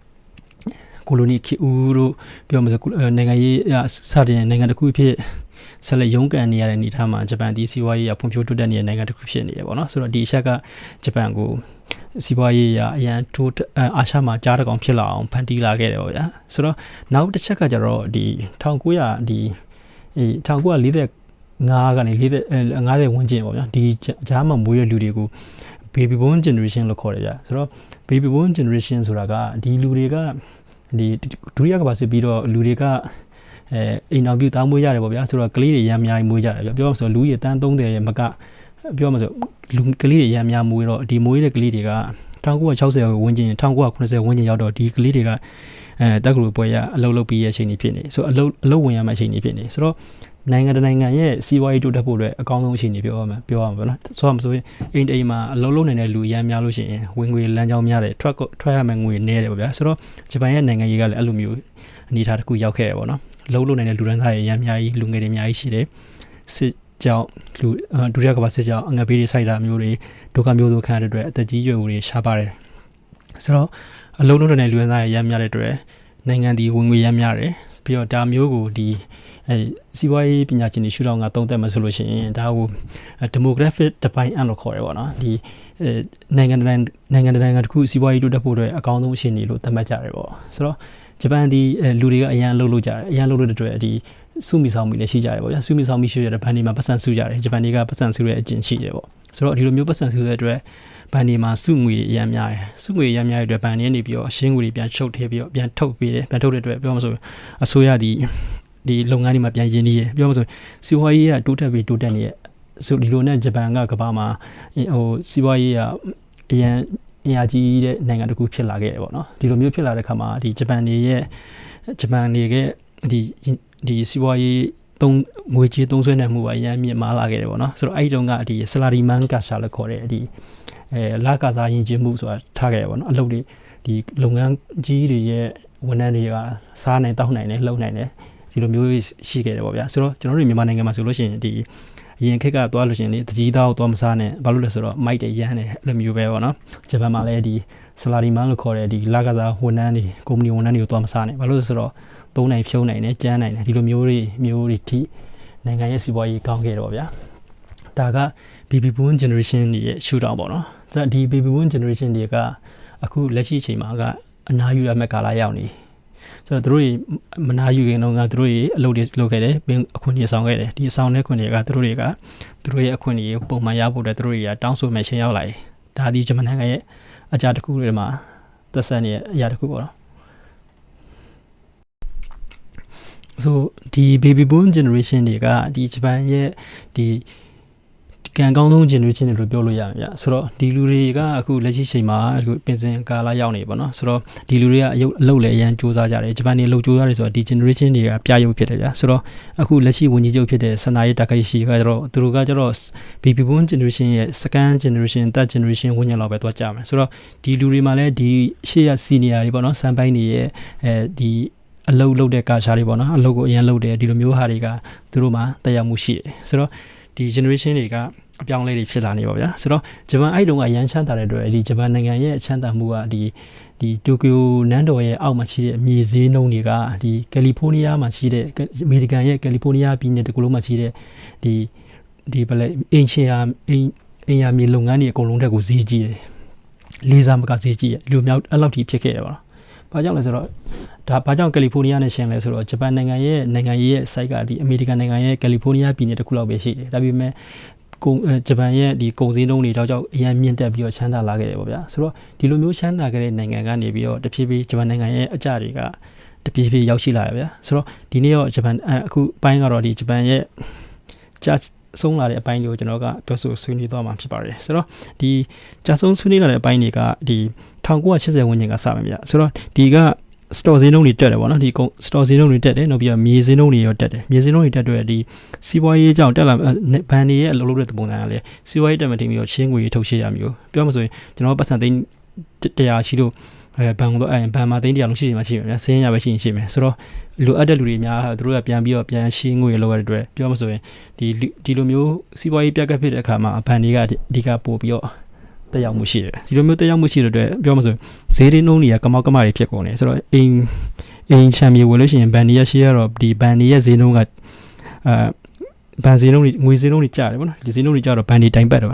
ကိုလိုနီခေတ်ဦးတို့ပြောမှဆိုနိုင်ငံရေးစတဲ့နိုင်ငံတစ်ခုဖြစ်ဆက်လက်ရုန်းကန်နေရတဲ့အနေအထားမှာဂျပန်ဒီစီးပွားရေးဖွံ့ဖြိုးတိုးတက်နေတဲ့နိုင်ငံတစ်ခုဖြစ်နေတယ်ပေါ့နော်ဆိုတော့ဒီအချက်ကဂျပန်ကိုစီးပွားရေးအရန်ထိုးအာရှမှာကြားတကောင်ဖြစ်လာအောင်ဖန်တီးလာခဲ့တယ်ပေါ့ဗျာဆိုတော့နောက်တစ်ချက်ကကြတော့ဒီ1945ကနေ50ဝန်းကျင်ပေါ့ဗျာဒီဂျားမှာမွေးတဲ့လူတွေကို baby boom generation လို့ခေါ်တယ်ဗျာဆိုတော့ baby boom generation ဆိုတာကဒီလူတွေကဒီဒုတိယကမ္ဘာစစ်ပြီးတော့လူတွေကအိမ်တော်ပြုတောင်းမွေးရတယ်ပေါ့ဗျာဆိုတော့ကလေးတွေရမ်းအများကြီးမွေးကြတယ်ဗျာပြောမှဆိုလူကြီးတန်း30ရဲ့မကပြောမှဆိုလူကလေးတွေရမ်းများမွေးတော့ဒီမွေးတဲ့ကလေးတွေက1960ဝန်းကျင်1990ဝန်းကျင်ရောက်တော့ဒီကလေးတွေကတက္ကသိုလ်ပွဲရအလုပ်လုပ်ပြီးရဲ့အချိန်ကြီးဖြစ်နေဆိုတော့အလုပ်ဝင်ရမယ့်အချိန်ကြီးဖြစ်နေဆိုတော့နိုင်ငံတနိုင်ငံရဲ့စီးပွားရေးတိုးတက်ဖို့အတွက်အကောင်းဆုံးအချိန်ကြီးပြောရမှာပေါ့နော်ဆိုတော့မဆိုရင်အိမ်မှာအလုပ်လုပ်နေတဲ့လူရမ်းများလို့ရှိရင်ဝင်ငွေလမ်းကြောင်းများတယ်ထွက်ရမယ့်ငွေနည်းတယ်ပေါ့ဗျာဆိုတော့ဂျပန်ရဲ့နိုင်ငံရေးကလည်းအဲ့လိုမျိုးအနေအထားတစ်ခုရောက်ခဲ့ရပေါ့နော်လုပ်နေတဲ့လူတန်းစားတွေရမ်းများကြီးလူငယ်တွေအများကြီးရှိတယ်စစ်ကြောင့်ဒုတိယကမ္ဘာစစ်ကြောင့်အငတ်ဘေးတွေစိုက်တာမျိုးတွေဒုက္ခမျိုးတို့ခံရတဲ့အတွက်အသက်ကြီးရွယ်တွေရှားပါတယ်ဆိုတော့အလုံးလုံးတဲ့လူသားရမ်းများတဲ့အတွက်နိုင်ငံဒီဝင်ငွေရမ်းများတယ်ပြီးတော့ဒါမျိုးကိုဒီစီးပွားရေးပညာရှင်တွေရှုထောင့်ကသုံးသပ်မှဆိုလို့ရှိရင်ဒါကို demographic divide လို့ခေါ်တယ်ပေါ့နော်ဒီနိုင်ငံတစ်ခုစီးပွားရေးတိုးတက်ဖို့အတွက်အကောင်းဆုံးအခြေအနေလို့သတ်မှတ်ကြတယ်ပေါ့ဆိုတော့ဂျပန်ဒီလူတွေကအရန်လှုပ်ကြတယ်အရန်လှုပ်တဲ့အတွက်ဒီစုမိဆောင်မိလည်းရှိကြတယ်ပေါ့ဗျာစုမိဆောင်မိရှိရတဲ့ဘန်ဒီမှာပတ်စံစုကြတယ်ဂျပန်တွေကပတ်စံစုတဲ့အကျင့်ရှိတယ်ပေါ့ဆိုတော့ဒီလိုမျိုးပတ်စံစုတဲ့အတွက်ဘန်ဒီမှာစုငွေအရန်များတယ်စုငွေအရန်များတဲ့အတွက်ဘန်ဒီကနေပြီးတော့အရှင်းငွေတွေပြန်ချုပ်ထည့်ပြီးတော့ပြန်ထုတ်ပေးတယ်ပြန်ထုတ်တဲ့အတွက်ပြောမှဆိုအစိုးရဒီလုပ်ငန်းတွေမှာပြန်ရင်းနှီးရပြောမှဆိုစီးပွားရေးကတိုးတက်နေရဲ့ဆိုဒီလိုနဲ့ဂျပန်ကကမ္ဘာမှာစီးပွားရေးကအရန်အင်အားကြီးတဲ့နိုင်ငံတစ်ခုဖြစ်လာခဲ့တယ်ပေါ့နော်ဒီလိုမျိုးဖြစ်လာတဲ့ခါမှာဒီဂျပန်တွေကဒီစီးပွားရေးငွေကြေးသုံးစွဲနိုင်မှုကအရန်မြင့်မားလာခဲ့တယ်ပေါ့နော်ဆိုတော့အဲ့ဒီတုန်းကဒီ salaryman ကရှာလို့ခေါ်တဲ့ဒီလကစားရင်ကျင်းမှုဆိုတာထားခဲ့ရပေါ့နော်အလုပ်တွေဒီလုပ်ငန်းကြီးတွေရဲ့ဝန်ထမ်းတွေကစားနိုင်တောက်နိုင်တယ်လှုပ်နိုင်တယ်ဒီလိုမျိုးရှိခဲ့တယ်ပေါ့ဗျာဆိုတော့ကျွန်တော်တို့မြန်မာနိုင်ငံမှာဆိုလို့ရှိရင်ဒီအရင်ခေတ်ကသွားလို့ရှိရင်တကြီးသားကိုသွားမစားနဲ့ဘာလို့လဲဆိုတော့မိုက်တယ်ရမ်းတယ်အဲ့လိုမျိုးပဲပေါ့နော်ဂျပန်မှာလည်းဒီ salaryman လို့ခေါ်တဲ့ဒီလကစားဝန်ထမ်းတွေကုမ္ပဏီဝန်ထမ်းတွေကိုသွားမစားနဲ့ဘာလို့လဲဆိုတော့သုံးနိုင်ဖြုံးနိုင်တယ်ကျန်းနိုင်တယ်ဒီလိုမျိုးတွေထိနိုင်ငံရဲ့စီးပွားရေးကောင်းခဲ့တော့ဗျာဒါက baby boom generation ရဲ့ရှုထောင့်ပေါ့နော်ဆိုတော့ဒီ baby boom generation တွေကအခုလက်ရှိအချိန်မှာကအနားယူရမယ့်ကာလရောက်နေဆိုတော့သူတို့မနာယူခင်တော့သူတို့အလုပ်တွေလုပ်ခဲ့တယ်အခွင့်အရေးဆောင်ခဲ့တယ်ဒီအဆောင်တဲ့ခွင့်တွေကသူတို့ရဲ့အခွင့်အရေးပုံမှန်ရဖို့အတွက်သူတို့တွေကတောင်းဆိုမဲ့ချိန်ရောက်လာတယ်ဒါဒီဂျမန်နိုင်ငံရဲ့အကြတစ်ခုတွေမှာသက်ဆိုင်နေတဲ့အရာတစ်ခုပေါ့နော်ဆိုဒီ baby boom generation တွေကဒီဂျပန်ရဲ့ဒီကံကောင်းဆုံး generation တွေလို့ပြောလို့ရမှာဗျဆိုတော့ဒီလူတွေကအခုလက်ရှိချိန်မှာအခုပင်စင်ကာလရောက်နေပေါ့နော်ဆိုတော့ဒီလူတွေကအလုပ်လည်းအရန်စူးစမ်းကြတယ်ဂျပန်တွေအလုပ်စူးစမ်းတယ်ဆိုတော့ဒီ generation တွေကပြရုပ်ဖြစ်တယ်ဗျဆိုတော့အခုလက်ရှိဝန်ကြီးချုပ်ဖြစ်တဲ့ဆန္ဒရေးတခိုင်ရှိကကျတော့သူတို့ကကျတော့ baby boom generation ရဲ့ second generation third generation ဝန်ကြီးလောက်ပဲသွားကြမယ်ဆိုတော့ဒီလူတွေမှာလည်းဒီရှေ့ရ senior တွေပေါ့နော်စံပိုင်းတွေရဲ့ဒီ အလုပ်လုပ်တဲ့ကာရှာတွေပေါ့နော်အလုပ်ကိုအရင်လုပ်တယ်ဒီလိုမျိုးဟာတွေကသူတို့မှာတက်ရောက်မှုရှိတယ်ဆိုတော့ဒီ generation တွေကအပြောင်းလဲတွေဖြစ်လာနေပါဗျာဆိုတော့ဂျပန်အဲ့တုန်းကရန်ချမ်းသာတဲ့အတွက်ဒီဂျပန်နိုင်ငံရဲ့အချမ်းသာမှုကဒီတိုကျိုနန်းတော်ရဲ့အောက်မှာရှိတဲ့မြေဈေးနှုန်းတွေကဒီကယ်လီဖိုးနီးယားမှာရှိတဲ့အမေရိကန်ရဲ့ကယ်လီဖိုးနီးယားပြည်နယ်တစ်ခုလုံးမှာရှိတဲ့ဒီဘယ်လဲအင်ယာမြေလုပ်ငန်းတွေအကုန်လုံးတက်ကိုဈေးကြီးတယ်လေးစားမကဈေးကြီးတယ်လူမျိုးအဲ့လောက်ထိဖြစ်ခဲ့တယ်ပါဘာကြောင့်လဲဆိုတော့ဒါဘာကြောင့်ကယ်လီဖိုးနီးယားနဲ့ရှင်လဲဆိုတော့ဂျပန်နိုင်ငံရဲ့စိုက်ကဒီအမေရိကန်နိုင်ငံရဲ့ကယ်လီဖိုးနီးယားပြည်နယ်တစ်ခုလောက်ပဲရှိတယ်ဒါပေမဲ့ဂျပန်ရဲ့ဒီကုန်စည်နှုန်းတွေတော့ကြောင့်အရင်မြင့်တက်ပြီးတော့ချမ်းသာလာခဲ့တယ်ပေါ့ဗျာဆိုတော့ဒီလိုမျိုးချမ်းသာခဲ့တဲ့နိုင်ငံကနေပြီးတော့တဖြည်းဖြည်းဂျပန်နိုင်ငံရဲ့အကြတွေကတဖြည်းဖြည်းရောက်ရှိလာတယ်ဗျာဆိုတော့ဒီနေ့ရောဂျပန်အခုပိုင်းကတော့ဒီဂျပန်ရဲ့ကြာဆုံးလာတဲ့အပိုင်းကိုကျွန်တော်ကပြောဆိုဆွေးနွေးသွားမှာဖြစ်ပါတယ်ဆိုတော့ဒီကြာဆုံးဆွေးနွေးလာတဲ့အပိုင်းတွေကဒီ1980ဝန်းကျင်ကစမယ်ဗျာဆိုတော့ဒီကstore ဈေးနှုန်းတွေတက်တယ်ပေါ့နော်ဒီ store ဈေးနှုန်းတွေတက်တယ်နောက်ပြီးတော့မြေဈေးနှုန်းတွေရောတက်တယ်မြေဈေးနှုန်းတွေတက်တဲ့ဒီစီးပွားရေးကြောင့်တက်လာဘဏ်တွေရဲ့အလုပ်လုပ်တဲ့ပုံစံကလည်းစီးပွားရေးတက်မှတင်ပြီးတော့ချင်းငွေထုတ်ရှင်းရမျိုးပြောမှဆိုရင်ကျွန်တော်ပတ်စံသိန်း100ရှိလို့ဘဏ်ကတော့ဘဏ်မှာသိန်း100လုံးရှိနေမှရှိမယ်ဗျာစင်းရပဲရှိမယ်ဆိုတော့လိုအပ်တဲ့လူတွေများသူတို့ကပြန်ပြီးတော့ပြန်ရှင်းငွေလောက်ရတဲ့အတွက်ပြောမှဆိုရင်ဒီလိုမျိုးစီးပွားရေးပြက်ကဖြစ်တဲ့အခါမှာဘဏ်တွေကအဓိကပို့ပြီးတော့တက်ရောက်မှုရှိတယ်ဒီလိုမျိုးတက်ရောက်မှုရှိတဲ့အတွက်ပြောမှဆိုဈေးရင်းနှုန်းတွေကကမောက်ကမတွေဖြစ်ကုန်တယ်ဆိုတော့အိမ်ချမ်းမြေဝယ်လို့ရှိရင်ဘန်ဒီရရှိရတော့ဒီဘန်ဒီရဲ့ဈေးနှုန်းကဘန်ဈေးနှုန်းတွေငွေဈေးနှုန်းတွေကျတယ်ပေါ့နော်ဒီဈေးနှုန်းတွေကျတော့ဘန်ဒီတိုင်ပတ်တယ်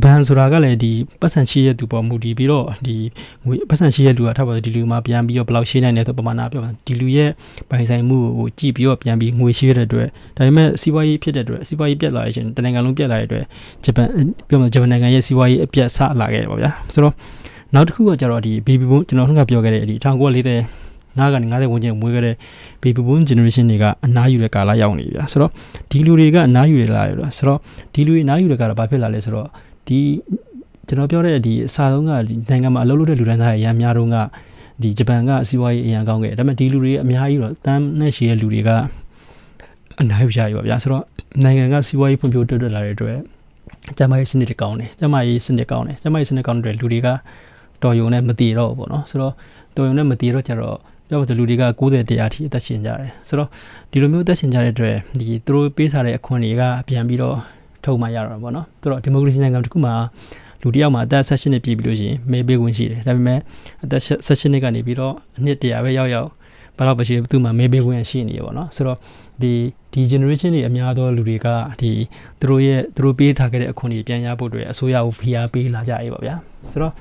ဘန်ဆိုတာကလည်းဒီပတ်စံရှိရဲ့သူပေါ်မူတည်ပြီးတော့ဒီငွေပတ်စံရှိရဲ့လူကထပ်ပါဒီလူမှာပြန်ပြီးတော့ဘယ်လောက်ရှင်းနိုင်လဲဆိုပမာဏပြောပါဒီလူရဲ့ပိုင်ဆိုင်မှုကိုကြည့်ပြီးတော့ပြန်ပြီးငွေရှိရတဲ့အတွက်ဒါပေမဲ့စီးပွားရေးဖြစ်တဲ့အတွက်စီးပွားရေးပြတ်လာရခြင်းတနိုင်ငံလုံးပြတ်လာတဲ့အတွက်ဂျပန်နိုင်ငံရဲ့စီးပွားရေးအပြတ်ဆလာခဲ့တယ်ပေါ့ဗျာဆိုတော့နောက်တစ်ခုကကျတော့ဒီ baby boom ကျွန်တော်ကပြောခဲ့တဲ့ဒီ1940ကနေ50ဝန်းကျင်မွေးခဲ့တဲ့ baby boom generation တွေကအနားယူတဲ့ကာလရောက်နေပြီဗျာဆိုတော့ဒီလူတွေကအနားယူရလာတယ်ဆိုတော့ဒီလူတွေအနားယူတဲ့ကာလဘာဖြစ်လာလဲဆိုတော့ဒီကျွန်တော်ပြောတဲ့ဒီအစားဆုံးကဒီနိုင်ငံမှာအလုပ်လုပ်တဲ့လူတိုင်းသားအများများတော့ကဒီဂျပန်ကစီးပွားရေးအရင်ကောင်းခဲ့ဒါပေမဲ့ဒီလူတွေအများကြီးတော့တန်းနဲ့ရှိတဲ့လူတွေကအနားယူကြရပါဗျာဆိုတော့နိုင်ငံကစီးပွားရေးဖွံ့ဖြိုးတိုးတက်လာတဲ့အတွက်ကျန်းမာရေးစနစ်တွေကောင်းတယ်ကျန်းမာရေးစနစ်ကောင်းတဲ့လူတွေကတော်ရုံနဲ့မတည်တော့ဘူးပေါ့နော်ဆိုတော့တော်ရုံနဲ့မတည်တော့ကြတော့ပြောလို့လူတွေက90 100ထိအသက်ရှင်ကြတယ်ဆိုတော့ဒီလိုမျိုးအသက်ရှင်ကြတဲ့အတွက်ဒီသူတို့ပေးစားတဲ့အခွင့်တွေကပြန်ပြီးတော့ထုတ်မှရတော့ပေါ့နော်ဆိုတော့ဒီမိုကရေစီနိုင်ငံတစ်ခုမှာလူတစ်ယောက်မှာအသက်16နှစ်ပြည့်ပြီလို့ရှိရင်မဲပေးခွင့်ရှိတယ်ဒါပေမဲ့အသက်16နှစ်ကနေပြီးတော့အနှစ်100ပဲရောက်ဘယ်တော့ပဲရှိသူ့မှာမဲပေးခွင့်ရှိနေရပေါ့နော်ဆိုတော့ဒီ generation တွေအများသောလူတွေကဒီသူတို့ပေးထားခဲ့တဲ့အခွင့်အရေးပြန်ရဖို့အတွက်အစိုးရကိုဖိအားပေးလာကြရေးပါဗျာဆိုတော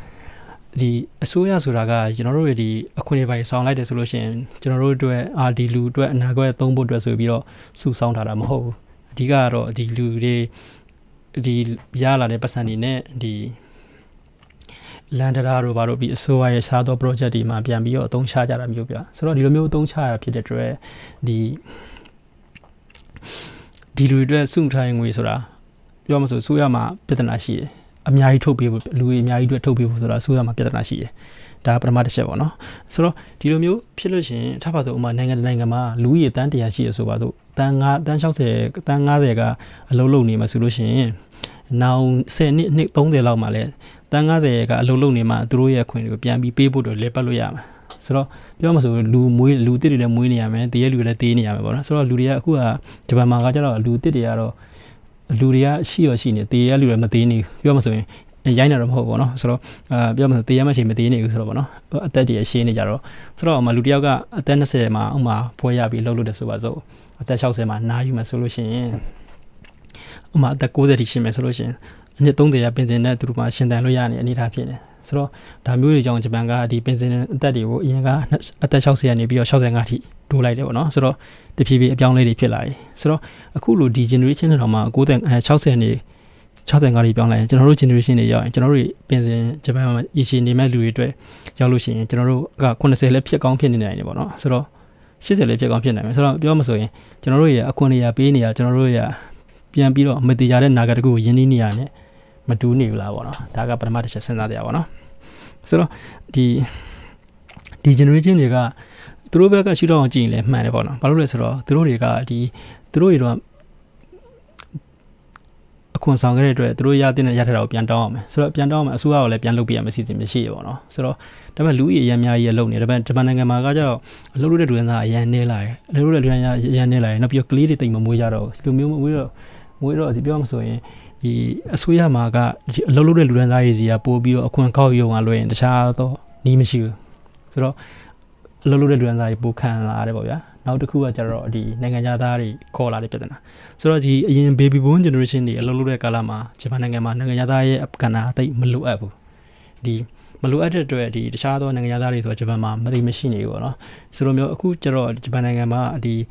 ့ဒီအစိုးရဆိုတာကကျွန်တော်တို့ဒီအခွင့်အရေးပိုင်းဆောင်လိုက်တယ်ဆိုလို့ရှိရင်ကျွန်တော်တို့အတွက်ဒီလူအတွက်အနာဂတ်သုံးဖို့အတွက်ဆိုပြီးတော့စုဆောင်းထားတာမဟုတ်ဘူးအဓိကကတော့ဒီလူတွေဒီရလာတဲ့ပတ်စံတွေနဲ့ဒီလန်ဒရာတို့ဘာလို့ပြီးအစိုးရရဲ့စားသော project တွေမှာပြန်ပြီးတော့အသုံးချကြတာမျိုးပြဆိုတော့ဒီလိုမျိုးအသုံးချရဖြစ်တဲ့အတွက်ဒီလူတွေအတွက်စုထားရင်ငွေဆိုတာပြောမှဆိုရမှာပြဿနာရှိတယ်အများကြီးထုတ်ပေးဖို့လူတွေအများကြီးအတွက်ထုတ်ပေးဖို့ဆိုတာဆိုရမှာပြဿနာရှိတယ်ဒါပထမတစ်ချက်ပေါ့နော်ဆိုတော့ဒီလိုမျိုးဖြစ်လို့ရှိရင်ထပ်ပါတော့ဥမာနိုင်ငံမှာလူကြီးတန်း100ရှိရဆိုပါတော့တန်း60တန်း50ကအလုံးလုံးနေမှာဆိုလို့ရှိရင်နောက်10နှစ်30လောက်မှလည်းတန်း90ကအလုံးလုံးနေမှာသူတို့ရဲ့အခွင့်အရေးကိုပြန်ပြီးပေးဖို့တော့လဲပတ်လို့ရမှာဆိုတော့ပြောမှဆိုလူတစ်တွေလည်းမွေးနေရမယ်တည်ရလူတွေလည်းတေးနေရမယ်ပေါ့နော်ဆိုတော့လူတွေကအခုကဂျပန်မှာကကျတော့လူတစ်တွေကတော့လူတွေကရှိနေတည်ရလူတွေမသေးနေပြောမှဆိုရင်ရိုင်းတာတော့မဟုတ်ဘူးเนาะဆိုတော့ပြောမှဆိုတည်ရမှချိန်မသေးနေဘူးဆိုတော့ဗောနော်အသက်တွေရှင်းနေကြတော့ဆိုတော့လူတစ်ယောက်ကအသက်20မှာဥမာဖွဲရပြီးလှုပ်လို့တယ်ဆိုပါစို့အသက်60မှာနားယူမယ်ဆိုလို့ရှိရင်ဥမာအသက်90ထိရှင်းမယ်ဆိုလို့ရှိရင်အနှစ်30ရပင်စင်နဲ့သူတို့မှာရှင်တန်လို့ရနေအနေထားဖြစ်နေဆိုတော့ဒါမျိုးတွေကြောင့်ဂျပန်ကဒီပင်စင်အသက်တွေကိုအရင်ကအသက်60ကနေပြီးတော့65ထိတိုးလိုက်တယ်ဗောနော်ဆိုတော့တဖြည်းဖြည်းအပြောင်းလဲတွေဖြစ်လာပြီဆိုတော့အခုလိုဒီ generation တွေတော့မှ60နေ65လေးပြောင်းလိုက်ရင်ကျွန်တော်တို့ generation တွေရောက်ရင်ကျွန်တော်တို့ပင်စင်ဂျပန်မှာရရှိနေမဲ့လူတွေအတွက်ရောက်လို့ရှိရင်ကျွန်တော်တို့က80လည်းဖြစ်ကောင်းဖြစ်နေနိုင်တယ်ပေါ့နော်ဆိုတော့80လည်းဖြစ်ကောင်းဖြစ်နိုင်မယ်ဆိုတော့ပြောမှဆိုရင်ကျွန်တော်တို့ရဲ့အခွင့်အရေးပေးနေရကျွန်တော်တို့ရဲ့ပြန်ပြီးတော့မတိရတဲ့နာဂတ်တကူကိုယဉ်နီးနေရနဲ့မတူးနေဘူးလားပေါ့နော်ဒါကပထမတစ်ချက်စဉ်းစားကြရပါတော့ဆိုတော့ဒီ generation တွေကသူတို့ဘက်ကရှုထောင့်အောင်ကြည့်ရင်လည်းမှန်တယ်ပေါ့နော်ဘာလို့လဲဆိုတော့သူတို့တွေကသူတို့တွေတော့ အခွန်ဆောင်ခဲ့တဲ့အတွက်သူတို့ရတဲ့ရထတာကိုပြန်တောင်းအောင်မယ်ဆိုတော့ပြန်တောင်းအောင်အစိုးရကလည်းပြန်လုပ်ပေးရမယ်စီစဉ်မရှိရပါတော့ဆိုတော့ဒါပေမဲ့လူကြီးအများကြီးလုံနေဒါပေမဲ့ဂျပန်နိုင်ငံမှာကကြောက်အလုပ်လုပ်တဲ့လူတွေကရန်နေလာတယ်အလုပ်လုပ်တဲ့လူတွေကရန်နေလာတယ်နောက်ပြီးတော့ကလေးတွေတိတ်မမွေးကြတော့လူမျိုးမွေးတော့ဒီပြောမှဆိုရင်ဒီအစိုးရမှာကအလုပ်လုပ်တဲ့လူတွေသားရေးစီကပို့ပြီးတော့အခွန်ကောက်ရုံကလွှဲရင်တခြားတော့နီးမရှိဘူးဆိုတော့အလုပ်လုပ်တဲ့လူတွေသားရေးပို့ခံလာရတယ်ပေါ့ဗျာနောက်တစ်ခုကကျတော့ဒီနိုင်ငံသားတွေခေါ်လာတဲ့ပြဿနာဆိုတော့ဒီအရင် baby boom generation တွေအလုပ်လုပ်တဲ့ကာလမှာဂျပန်နိုင်ငံမှာနိုင်ငံသားရဲ့ကဏ္ဍအသိမလိုအပ်ဘူးဒီမလိုအပ်တဲ့အတွက်ဒီတခြားသောနိုင်ငံသားတွေဆိုဂျပန်မှာမသိမရှိနေဘူးပေါ့နော်ဆိုလိုမျိုးအခုကျတော့ဂျပန်နိုင်ငံမှာဒီ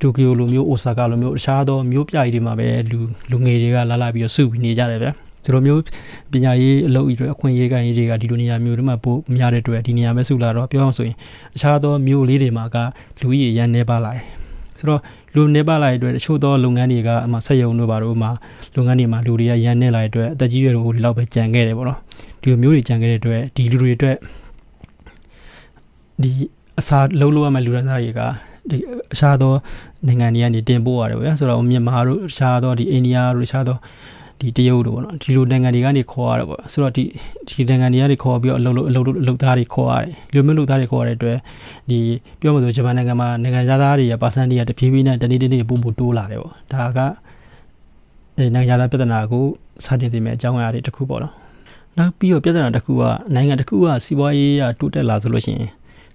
တိုကျိုလိုမျိုးအိုဆာကာလိုမျိုးတခြားသောမြို့ပြကြီးတွေမှာပဲလူငယ်တွေကလာပြီးတော့စုပြီးနေကြတယ်ဗျဆိုလိုမျိုးပညာရေးအလုပ်အခွင့်အရေးကိုင်းရေးတွေကဒီလိုနေရာမျိုးတွေမှာပို့များတဲ့အတွက်ဒီနေရာမဲ့စုလာတော့ပြောအောင်ဆိုရင်တခြားသောမြို့လေးတွေမှာကလူကြီးရန်နေပါလာတယ်ဆိုတော့လူနေပါလာတဲ့အတွက်တချို့သောလုပ်ငန်းတွေကဆက်ရုံတို့ဘာလို့မှလုပ်ငန်းတွေမှာလူတွေကရန်နေလာတဲ့အတွက်အသက်ကြီးရွယ်တွေလောက်ပဲကြံခဲ့တယ်ပေါ့နော်ဒီလိုမျိုးတွေကြံခဲ့တဲ့အတွက်ဒီလူတွေအတွက်ဒီအစားလုံးလို့ရမယ့်လူရန်သားတွေကဒီအစားသောနိုင်ငံတွေကနေတင်ပို့ရတယ်ဗျာဆိုတော့မြန်မာတို့အစားသောဒီအိန္ဒိယတို့အစားသောဒီတရုတ်တို့ပေါ့နော်ဒီလိုနိုင်ငံတွေကနေခေါ်ရတယ်ပေါ့ဆိုတော့ဒီနိုင်ငံတွေကနေခေါ်ပြီးတော့အလုပ်သားတွေခေါ်ရတယ်ဒီလိုမျိုးလုပ်သားတွေခေါ်ရတဲ့အတွက်ဒီပြောမှဆိုဂျပန်နိုင်ငံမှာနိုင်ငံသားတွေရဲ့ percent တွေကတဖြည်းဖြည်းနဲ့တနေ့ပို့တိုးလာတယ်ပေါ့ဒါကနိုင်ငံသားပြဿနာကိုစတင်သိမဲ့အကြောင်းအရာတွေတစ်ခုပေါ့နော်နောက်ပြီးတော့ပြဿနာတစ်ခုကနိုင်ငံတစ်ခုကစီးပွားရေးရတိုးတက်လာဆိုလို့ရှိရင်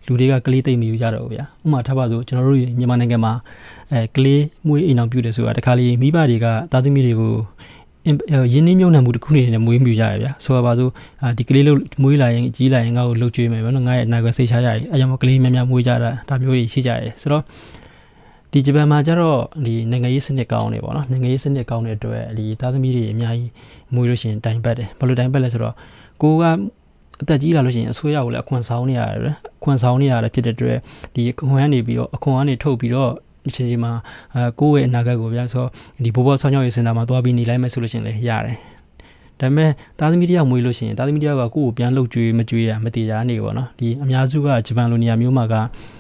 လူတွေကကလေးသိမ့်မယူကြတော့ဘူးဗျာဥပမာထားပါဆိုကျွန်တော်တို့မြန်မာနိုင်ငံမှာကလေးမွေးအိမ်အောင်ပြုတယ်ဆိုတာတခါလေမိဘတွေကသားသမီးတွေကိုရင်းနှီးမြှုပ်နှံမှုတစ်ခုနေနဲ့မွေးမြူကြရဗျာဆိုပါစို့ဒီကလေးလို့မွေးလာရင်ကြီးလာရင်ငါ့ကိုလှုပ်ကြွေးမယ်ဗျာနော်ငါရဲ့အနာဂတ်စိတ်ချရည်အဲကြောင့်မကလေးများမွေးကြတာဒါမျိုးတွေရှိကြရဲဆိုတော့ဒီဂျပန်မှာကျတော့ဒီနိုင်ငံရေးစနစ်ကောင်းနေပေါ့နော်နိုင်ငံရေးစနစ်ကောင်းတဲ့အတွက်ဒီသားသမီးတွေအများကြီးမွေးလို့ရှိရင်တိုင်ပတ်တယ်ဘာလို့တိုင်ပတ်လဲဆိုတော့ကိုကအသက်ကြီးလာလို့ရှိရင်အဆွေးရကိုလည်းအခွန်ဆောင်နေရတယ်အခွန်ဆောင်နေရတယ်ဖြစ်တဲ့အတွက်ဒီအခွန်ကနေပြီးတော့အခွန်ကနေထုတ်ပြီးတော့ဒီချိန်မှာကိုယ့်ရဲ့အနာဂတ်ကိုဗျာဆိုဒီဘိုးဘွားဆောင်းချောင်းရေးစင်တာမှာသွားပြီးနေလိုက်မယ်ဆိုလို့ရှိရင်လည်းရတယ်ဒါပေမဲ့သားသမီးတယောက်မွေးလို့ရှိရင်သားသမီးတယောက်ကကိုယ့်ကိုပြန်လှုပ်ကြွေးမကြွေးရမတည်ကြနေပေါ့နော်ဒီအများစုကဂျပန်လိုနေရာမျိုးမှာက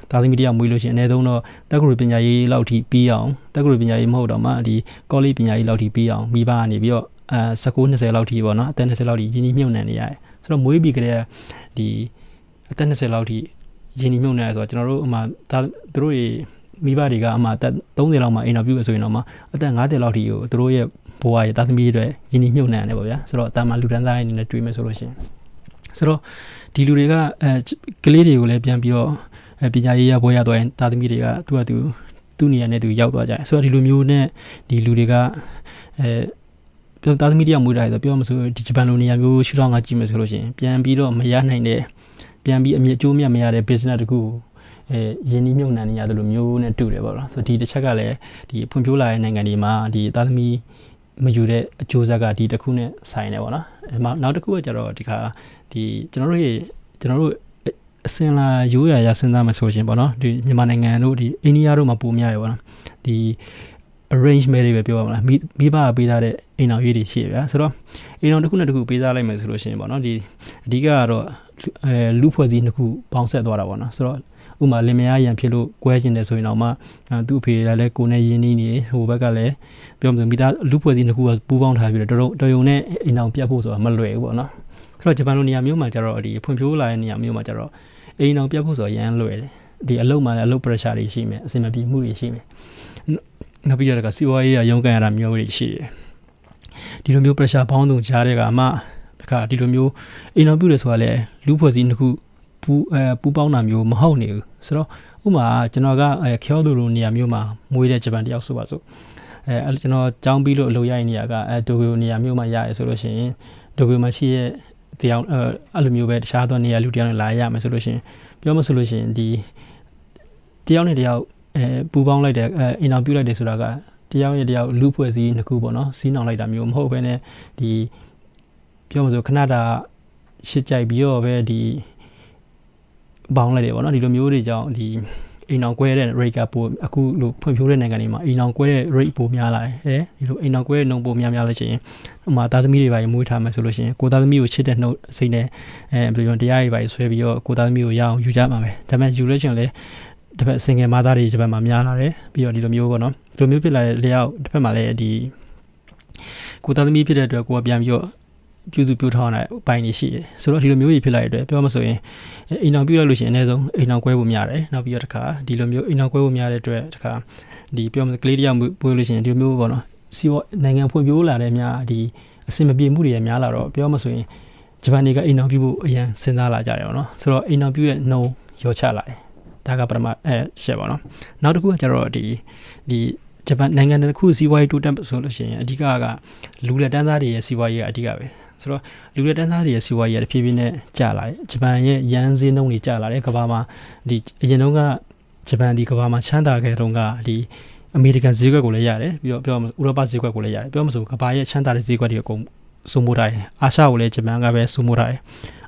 သားသမီးတယောက်မွေးလို့ရှိရင်အနည်းဆုံးတော့တက္ကသိုလ်ပညာရေးလောက်ထိပြီးအောင်တက္ကသိုလ်ပညာရေးမဟုတ်တော့မှဒီကောလိပ်ပညာရေးလောက်ထိပြီးအောင်မိဘကနေပြီးတော့19-20လောက်ထိပေါ့နော်အသက်20လောက်ထိရင်းနှီးမြှုပ်နှံနေရတယ်ဆိုတော့မွေးပြီးကြတဲ့ဒီအသက်20လောက်ထိရင်းနှီးမြှုပ်နှံရဆိုတော့ကျွန်တော်တို့အမှသူတို့တွေမိဘတွေကအမှအသက်30လောက်မှအိမ်တော်ပြုဆိုရင်တော့မှအသက်50လောက်ထိကိုသူတို့ရဲ့ဘဝရဲ့သားသမီးတွေရင်းနှီးမြှုပ်နှံနေပေါ့ဗျာဆိုတော့အတန်မှလူတန်းသားအနေနဲ့တွေးမယ်ဆိုလို့ရှိရင်ဆိုတော့ဒီလူတွေကကလေးတွေကိုလည်းပြန်ပြီးတော့ပညာရေးရပွဲရသွားရင်သားသမီးတွေကသူ့နေရာနဲ့သူရောက်သွားကြတယ်ဆိုတော့ဒီလိုမျိုးနဲ့ဒီလူတွေကသားသမီးတယောက်မွေးတာဆိုပြောမှဆိုဒီဂျပန်လိုနေရာမျိုးရှုထောင့်ကကြည့်မယ်ဆိုလို့ရှိရင်ပြန်ပြီးတော့မရနိုင်တဲ့ပြန်ပြီးအမြင့်အကျိုးမြတ်မရတဲ့ business တခုရင်းနှီးမြှုပ်နှံနေရတယ်လို့မျိုးနဲ့တူတယ်ပေါ့နော်ဆိုတော့ဒီတစ်ချက်ကလည်းဒီဖွံ့ဖြိုးလာတဲ့နိုင်ငံတွေမှာဒီသားသမီးမယူတဲ့အကျိုးဆက်ကဒီတစ်ခုနဲ့ဆိုင်တယ်ပေါ့နော်နောက်တစ်ခုကကျတော့ဒီခါဒီကျွန်တော်တို့အစင်လာရိုးရာစဉ်းစားမှဆိုရှင်ပေါ့နော်ဒီမြန်မာနိုင်ငံတို့ဒီအိန္ဒိယတို့မှာပိုများရပေါ့နော်ဒီ arrangement တွေပဲပြောပါမလားမိဘပေးထားတဲ့အိမ်တော်ရေးတွေရှိရဗျာဆိုတော့အိမ်တော်တစ်ခုနဲ့တစ်ခုပေးစားလိုက်မယ်ဆိုလို့ရှိရင်ပေါ့နော်ဒီအဓိကကတော့လူဖွဲ့စည်းနှစ်ခုပေါင်းဆက်သွားတာပေါ့နော်ဆိုတော့ဥမာလင်မယားရန်ဖြစ်လို့ကွဲကျင်တယ်ဆိုရင်တော့မှသူ့အဖေလည်းကိုယ်နဲ့ရင်းနှီးနေဟိုဘက်ကလည်းပြောမှဆိုမိသားလူဖွဲ့စည်းနှစ်ခုကပူးပေါင်းထားပြီးတော့တော်ရုံနဲ့အိမ်တော်ပြတ်ဖို့ဆိုတာမလွယ်ဘူးပေါ့နော်ဆိုတော့ဂျပန်လိုနေရာမျိုးမှာကျတော့ဒီဖွံ့ဖြိုးလာတဲ့နေရာမျိုးမှာကျတော့အိမ်တော်ပြတ်ဖို့ဆိုတာရန်လွယ်တယ်ဒီအလုပ်မှာလည်းအလုပ် pressure တွေရှိမယ်အဆင်မပြေမှုတွေရှိမယ်နောက်ပြီးတော့စီးပွားရေးရုံးကန်ရတာမျိုးတွေရှိတယ်ဒီလိုမျိုး pressure ပေါင်းစုံကြားတဲ့ကမှတခါဒီလိုမျိုးအိမ်တော်ပြုတယ်ဆိုတာလည်းလူဖွဲ့စည်းနှစ်ခုပူပေါင်းတာမျိုးမဟုတ်နေဘူးဆိုတော့ဥပမာကျွန်တော်ကခေါ်သူလိုနေရာမျိုးမှာမွေးတဲ့ဂျပန်တယောက်ဆိုပါစို့ကျွန်တော်ကြောင်းပြီးလို့အလုပ်ရတဲ့နေရာကတိုကျိုနေရာမျိုးမှာရရဲဆိုလို့ရှိရင်တိုကျိုမှာရှိတဲ့တရားအဲ့လိုမျိုးပဲတခြားသောနေရာလူတယောက်နဲ့လာရမယ်ဆိုလို့ရှိရင်ပြောမဆိုလို့ရှိရင်ဒီတယောက်နဲ့တယောက်ပူပေါင်းလိုက်တဲ့အိမ်တော်ပြုလိုက်တယ်ဆိုတာကတယောက်ရဲ့တယောက်လူဖွဲ့စည်းနှစ်ခုပေါ့နော်စီးနှောင်လိုက်တာမျိုးမဟုတ်ဘဲနဲ့ဒီပြောမဆိုခဏတာရှစ်ကြိုက်ပြီးတော့ပဲဒီပေါင်းလိုက်တယ်ပေါ့နော်ဒီလိုမျိုးတွေကြောင့်ဒီအိမ်တော်ကွဲတဲ့ rate ကပိုအခုလိုဖွံ့ဖြိုးတဲ့နိုင်ငံတွေမှာအိမ်တော်ကွဲတဲ့ rate ပိုများလာတယ်ဒီလိုအိမ်တော်ကွဲတဲ့နှုန်းပိုများလို့ရှိရင်ဥမာသားသမီးတွေပါမွေးထားမယ်ဆိုလို့ရှိရင်ကိုသားသမီးကိုချစ်တဲ့နှုတ်စိတ်နဲ့ဘယ်လိုတရားတွေပါဆွဲပြီးတော့ကိုသားသမီးကိုရအောင်ယူကြမှာပဲဒါပေမဲ့ယူလို့ရှိရင်လည်းတစ်ဖက် single mother တွေဂျပန်မှာများလာတယ်ပြီးတော့ဒီလိုမျိုးပေါ့နော်ဒီလိုမျိုးဖြစ်လာတဲ့လျောက်တစ်ဖက်မှာလည်းဒီ ကိုသားသမီးဖြစ်တဲ့အတွက်ကိုကပြန်ပြီးတော့ပြုစုပြုထောင်းတဲ့ပိုင်းတွေရှိတယ်ဆိုတော့ဒီလိုမျိုးကြီးဖြစ်လာတဲ့အတွက်ပြောမှဆိုရင်အိမ်အောင်ပြုတ်လိုက်လို့ရှိရင်အနည်းဆုံးအိမ်အောင်ကွဲဖို့များတယ်နောက်ပြီးတော့တခါဒီလိုမျိုးအိမ်အောင်ကွဲဖို့များတဲ့အတွက်တခါဒီပြောမှကလေးတယောက်ပွေးလို့ရှိရင်ဒီလိုမျိုးပေါ့နော်စီးပွားနိုင်ငံဖွံ့ဖြိုးလာတဲ့များဒီအဆင်မပြေမှုတွေများလာတော့ပြောမှဆိုရင်ဂျပန်တွေကအိမ်အောင်ပြုတ်ဖို့အရန်စဉ်းစားလာကြတယ်ပေါ့နော်ဆိုတော့အိမ်အောင်ပြုတ်ရဲ့နှုံရောချလာတယ်ဒါကပထမရှက်ပါနော်နောက်တစ်ခုကကျတော့ဒီဂျပန်နိုင်ငံတစ်ခုစီးပွားရေးတိုးတက်ဆိုလို့ရှိရင်အဓိကကလူလက်တန်းသားတွေရဲ့စီးပွားရေးကအဓိကပဲဆိုတော့လူလက်တန်းသားတွေရဲ့စီးပွားရေးကတဖြည်းဖြည်းနဲ့ကျလာတယ်ဂျပန်ရဲ့ရန်စင်းနှုန်းတွေကျလာတယ်ကမ္ဘာမှာဒီအရင်တုန်းကဂျပန်ဒီကမ္ဘာမှာချမ်းသာခဲ့တုန်းကဒီအမေရိကန်ဈေးကွက်ကိုလည်းရတယ်ပြီးတော့ပြောဥရောပဈေးကွက်ကိုလည်းရတယ်ပြောမဆိုကမ္ဘာရဲ့ချမ်းသာတဲ့ဈေးကွက်တွေအကုန်စိုးမိုးထားတယ်အာရှကိုလည်းဂျပန်ကပဲစိုးမိုးထားတယ်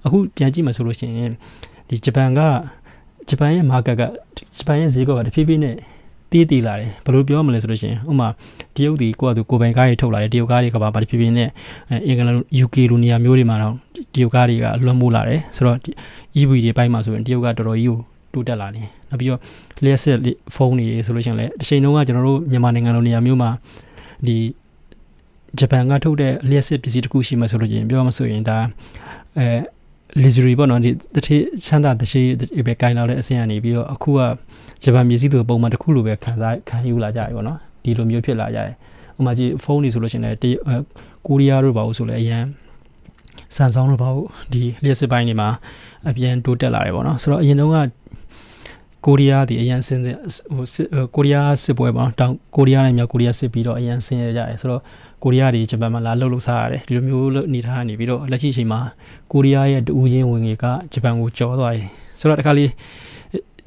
အခုပြန်ကြည့်မှဆိုလို့ရှိရင်ဒီဂျပန်ရဲ့ market ကဂျပန်ရဲ့ဈေးကွက်ကတဖြည်းဖြည်းနဲ့တီးလာတယ်ဘယ်လိုပြောမလဲဆိုလို့ရှိရင်ဥပမာတရုတ်ဒီကိုပိုင်ကားတွေထုတ်လာတယ်တရုတ်ကားတွေကဘာတဖြည်းဖြည်းနဲ့အင်္ဂလန် UK လိုနေရာမျိုးတွေမှာတော့တရုတ်ကားတွေကလွှမ်းမိုးလာတယ်ဆိုတော့ EV တွေပိုင်းမှာဆိုရင်တရုတ်ကတော်တော်ကြီးကိုတိုးတက်လာတယ်နောက်ပြီးတော့လျှက်စစ်ဖုန်းတွေဆိုလို့ရှိရင်လည်းတစ်ချိန်လုံးကကျွန်တော်တို့မြန်မာနိုင်ငံလိုနေရာမျိုးမှာဒီဂျပန်ကထုတ်တဲ့လျှက်စစ်ပစ္စည်းတစ်ခုရှိမှဆိုလို့ရှိရင်ပြောမှဆိုရင်ဒါluxury ပေါ့နော်ဒီတတိချမ်းသာတရှိပဲကိုင်လာတဲ့အဆင့်ကနေပြီးတော့အခုကဂျပန်ပြည်စည်းသူပုံမှန်တစ်ခုလိုပဲခံယူလာကြရပေါ့နော်ဒီလိုမျိုးဖြစ်လာကြတယ်ဥပမာကြီးဖုန်းတွေဆိုလို့ရှိရင်လည်းကိုရီးယားတို့ပါလို့ဆိုလည်းအရန်ဆန်ဆောင်တို့ပါလို့ဒီလျှက်စစ်ပိုင်းတွေမှာအပြန်တိုးတက်လာတယ်ပေါ့နော်ဆိုတော့အရင်တုန်းကကိုရီးယားဒီအရန်ဆင်းကိုရီးယားစစ်ပွဲပေါ့နော်တောင်ကိုရီးယားနဲ့မြောက်ကိုရီးယားစစ်ပြီးတော့အရန်ဆင်းရကြတယ်ဆိုတော့ကိုရီးယားတွေဂျပန်မှာလာလှုပ်စားရတယ်ဒီလိုမျိုးအနေထားနေပြီးတော့လက်ရှိအချိန်မှာကိုရီးယားရဲ့တူးချင်းဝင်ငွေကဂျပန်ကိုကျော်သွားတယ်ဆိုတော့တခါလေး